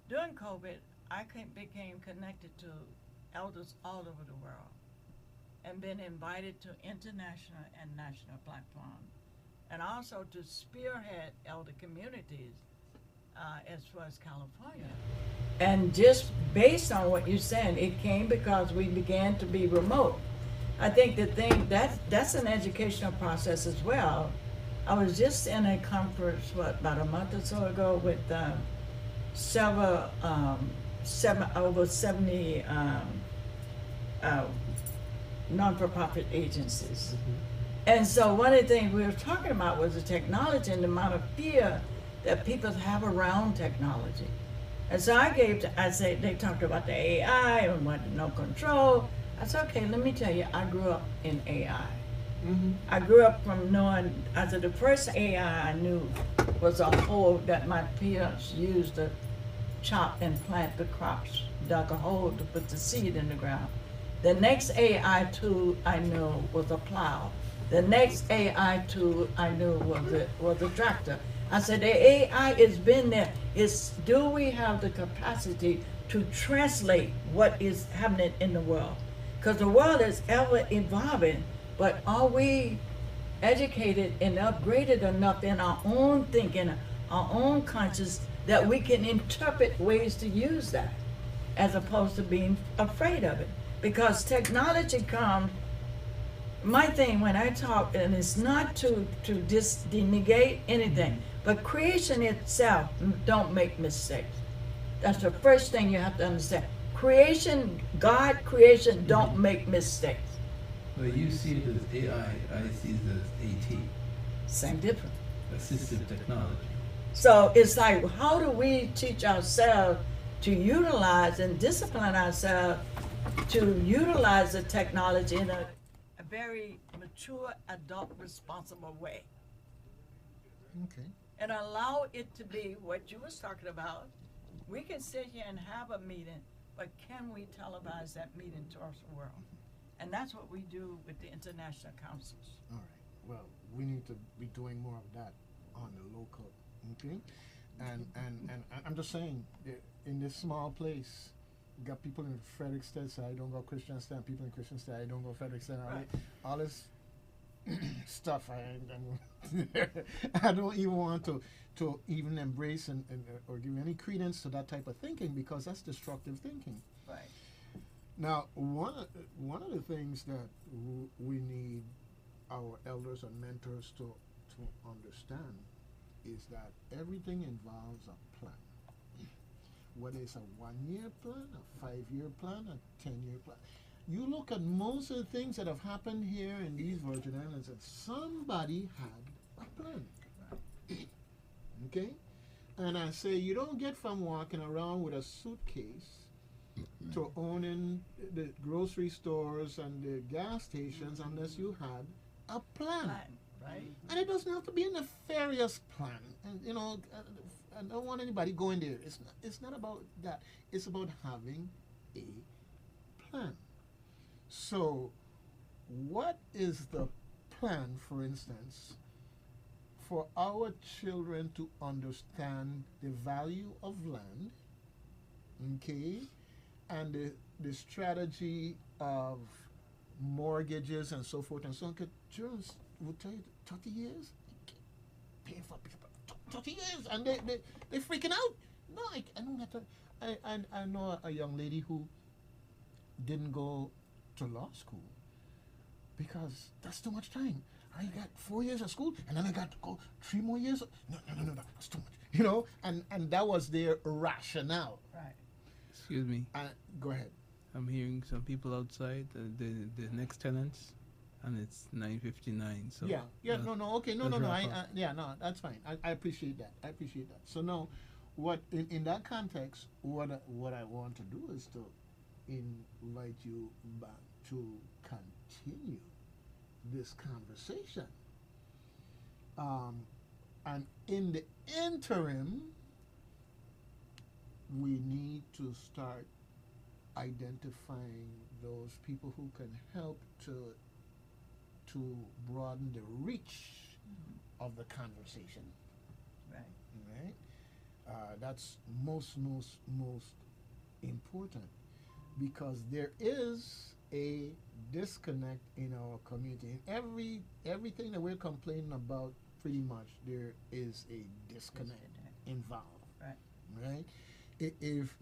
during COVID, I became connected to elders all over the world and been invited to international and national platforms, and also to spearhead elder communities as far as California. And just based on what you're saying, it came because we began to be remote. I think the thing that's an educational process as well. I was just in a conference about a month or so ago with over 70 non-for-profit agencies. And so one of the things we were talking about was the technology and the amount of fear that people have around technology. And so they talked about the AI and what no control. I said, okay, let me tell you, I grew up in AI. Mm-hmm. I grew up from knowing, I said, the first AI I knew was a hole that my parents used to chop and plant the crops, dug a hole to put the seed in the ground. The next AI tool I knew was a plow. The next AI tool I knew was a tractor. I said, the AI has been there. It's, do we have the capacity to translate what is happening in the world? Because the world is ever evolving, but are we educated and upgraded enough in our own thinking, our own conscience, that we can interpret ways to use that, as opposed to being afraid of it? Because technology comes, my thing when I talk, and it's not to denegate anything, but creation itself don't make mistakes. That's the first thing you have to understand. Creation, God creation don't make mistakes. Well, you see it as AI, I see it as AT, Same difference. assistive technology. So it's like, how do we teach ourselves to utilize and discipline ourselves to utilize the technology in a very mature, adult, responsible way? Okay. And allow it to be what you was talking about. We can sit here and have a meeting, but can we televise that meeting to our world? And that's what we do with the international councils. All right. Well, we need to be doing more of that on the local. Okay. And I'm just saying, in this small place, you got people in Frederickstead say I don't go Christian State, people in Christian State I don't go Frederickstead. Right. All this stuff I don't even want to even embrace and or give any credence to that type of thinking, because that's destructive thinking. Right. Now, one of the things that we need our elders and mentors to understand is that everything involves a plan. Whether it's a 1-year plan, a 5-year plan, a 10-year plan. You look at most of the things that have happened here in these Virgin Islands, and somebody had a plan. Okay? And I say you don't get from walking around with a suitcase to owning the grocery stores and the gas stations unless you had a plan. Right. And it doesn't have to be a nefarious plan. And you know, I don't want anybody going there. It's not about that. It's about having a plan. So, what is the plan, for instance, for our children to understand the value of land, okay, and the strategy of mortgages and so forth and so on? Because children will tell you 30 years, paying for 30 years, and they're freaking out. No, I don't get to. I know a young lady who didn't go to law school because that's too much time. I got 4 years of school, and then I got to go 3 more years. No, that's too much. You know, and that was their rationale. Right. Excuse me. Go ahead. I'm hearing some people outside, the next tenants, and it's 9:59. So yeah, okay, no, that's fine. I appreciate that. So now, what in that context, what I want to do is to invite you back to continue this conversation. And in the interim, we need to start identifying those people who can help to broaden the reach of the conversation. Right. Right? That's most important, because there is a disconnect in our community. In everything that we're complaining about, pretty much there is a disconnect involved. Right? If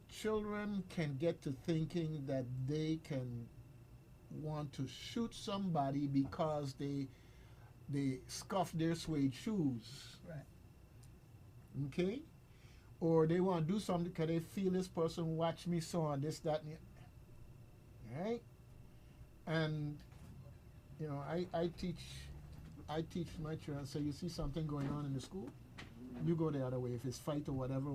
children can get to thinking that they can want to shoot somebody because they scuff their suede shoes, Right. okay, or they want to do something because they feel this person watch me so on this, that, and the, right? And you know, I teach my children. So you see something going on in the school, you go the other way. If it's fight or whatever,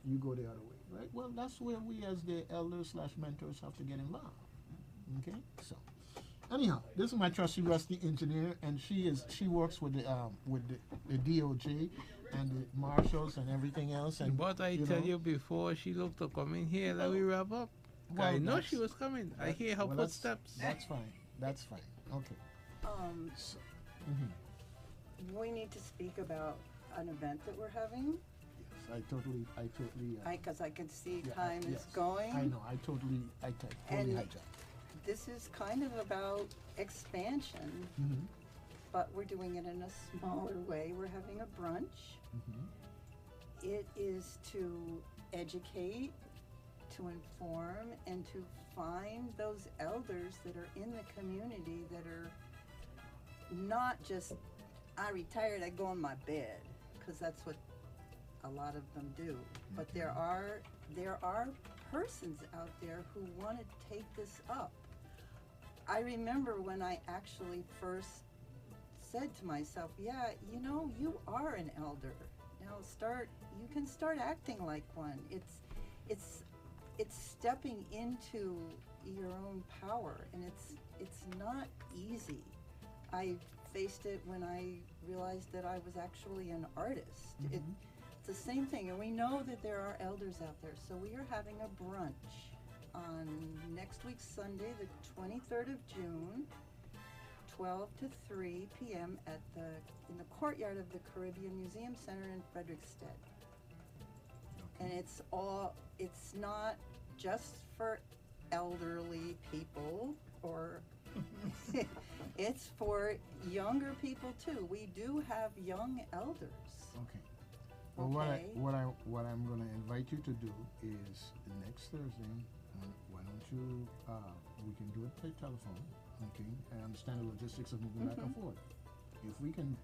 you go the other way. right? Well, that's where we as the elders slash mentors have to get involved. Okay, so anyhow, this is my trusty rusty engineer, and she works with the DOJ and the marshals and everything else. And But I tell you before she looked to come in here that we wrap up. Well, I know that's- she was coming. I hear her well, footsteps. That's fine. That's fine. Okay. So, We need to speak about an event that we're having. yes, I totally. Because I can see yeah, time is yes. going. I know. I totally And- hijacked. This is kind of about expansion, but we're doing it in a smaller way. We're having a brunch. It is to educate, to inform, and to find those elders that are in the community that are not just, I retired, I go on my bed, because that's what a lot of them do. But there are persons out there who want to take this up. I remember when I actually first said to myself, yeah, you know, you are an elder. Now you can start acting like one. It's stepping into your own power, and it's not easy. I faced it when I realized that I was actually an artist. It's the same thing, and we know that there are elders out there. So we are having a brunch on next week, Sunday, the 23rd of June, 12 to 3 p.m. in the courtyard of the Caribbean Museum Center in Frederiksted. And it's not just for elderly people, or it's for younger people too. We do have young elders. Okay. Well, Okay. what I'm going to invite you to do is next Thursday. Why don't you? We can do it by telephone. Okay. I understand the logistics of moving back and forth. If we can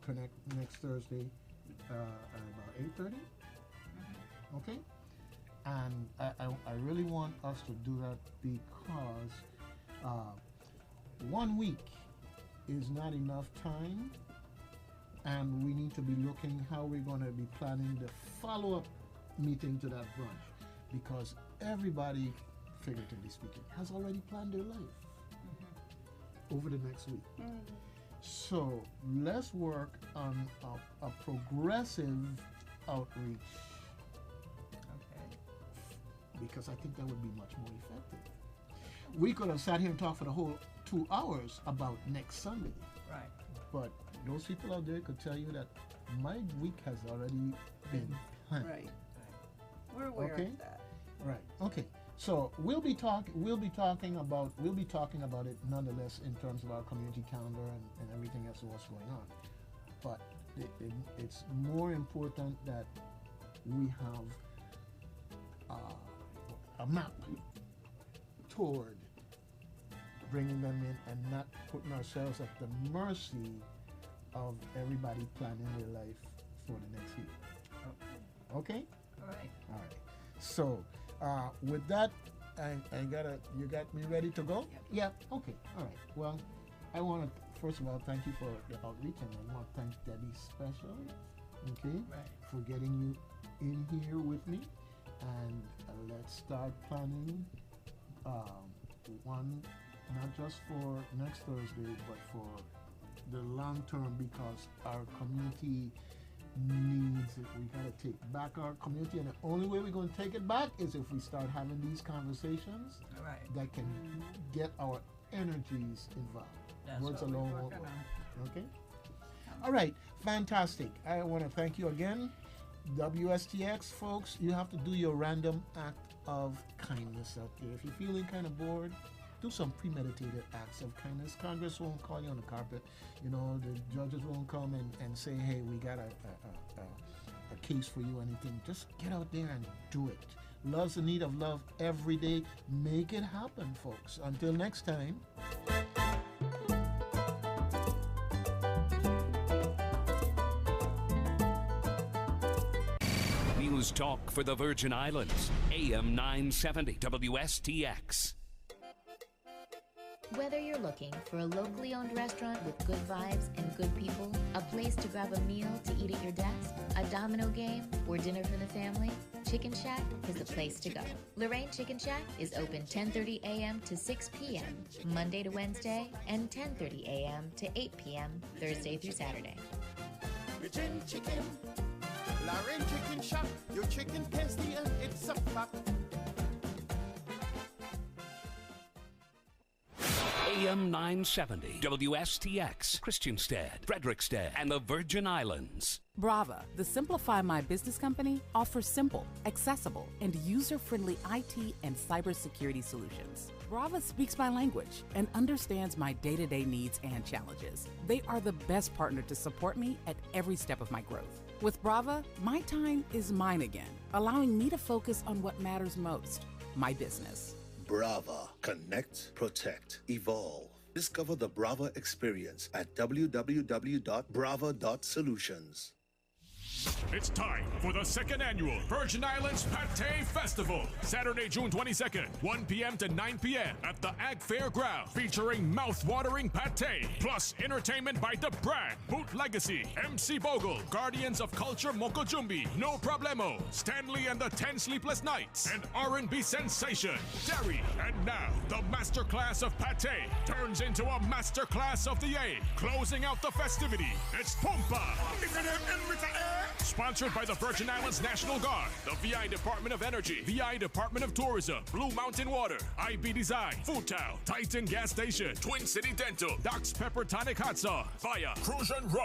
connect next Thursday at about 8:30. Okay. And I really want us to do that because 1 week is not enough time, and we need to be looking how we're going to be planning the follow-up meeting to that brunch, because everybody, figuratively speaking, has already planned their life over the next week. So let's work on a progressive outreach, because I think that would be much more effective. We could have sat here and talked for the whole 2 hours about next Sunday, Right. but those people out there could tell you that my week has already been planned. Right. We're aware Okay. of that. Right. Okay. So we'll be talking about it nonetheless in terms of our community calendar and everything else what's going on. But it's more important that we have a map toward bringing them in and not putting ourselves at the mercy of everybody planning their life for the next week. Okay? All right. All right. So, with that, you got me ready to go? Yeah. Okay. All right. Well, I want to, first of all, thank you for the outreach, and I want to thank Debbie special, okay, Right. for getting you in here with me. And let's start planning one, not just for next Thursday, but for the long term, because our community needs it. We gotta take back our community, and the only way we're gonna take it back is if we start having these conversations All right. that can get our energies involved. That's Words what we're alone won't working work. on. Okay? All right, fantastic. I want to thank you again. WSTX folks, you have to do your random act of kindness out there. If you're feeling kind of bored, do some premeditated acts of kindness. Congress won't call you on the carpet. You know, the judges won't come and say, hey, we got a case for you or anything. Just get out there and do it. Love's in need of love every day. Make it happen, folks. Until next time. News Talk for the Virgin Islands, AM 970 WSTX. Whether you're looking for a locally owned restaurant with good vibes and good people, a place to grab a meal to eat at your desk, a domino game, or dinner for the family, Chicken Shack is the place to go. Lorraine Chicken Shack is open 10:30 a.m. to 6 p.m. Monday to Wednesday and 10:30 a.m. to 8 p.m. Thursday through Saturday. Chicken, chicken, Lorraine Chicken Shack. Your chicken tasty and it's a fact. AM 970, WSTX, Christiansted, Frederickstead, and the Virgin Islands. Brava, the Simplify My Business company, offers simple, accessible, and user-friendly IT and cybersecurity solutions. Brava speaks my language and understands my day-to-day needs and challenges. They are the best partner to support me at every step of my growth. With Brava, my time is mine again, allowing me to focus on what matters most, my business. Brava. Connect, protect, evolve. Discover the Brava experience at www.brava.solutions. It's time for the second annual Virgin Islands Pate Festival. Saturday, June 22nd, 1 p.m. to 9 p.m. at the Ag Fairground, featuring mouth-watering pate, plus entertainment by The Brand, Boot Legacy, MC Bogle, Guardians of Culture Mokojumbi, No Problemo, Stanley and the 10 Sleepless Nights, and R&B sensation, Derry. And now, the Masterclass of Pate turns into a Masterclass of the A. Closing out the festivity, it's Pumpa. Sponsored by the Virgin Islands National Guard, the VI Department of Energy, VI Department of Tourism, Blue Mountain Water, IB Design, Food Town, Titan Gas Station, Twin City Dental, Doc's Pepper Tonic Hot Sauce, Fire, Crucian Rock.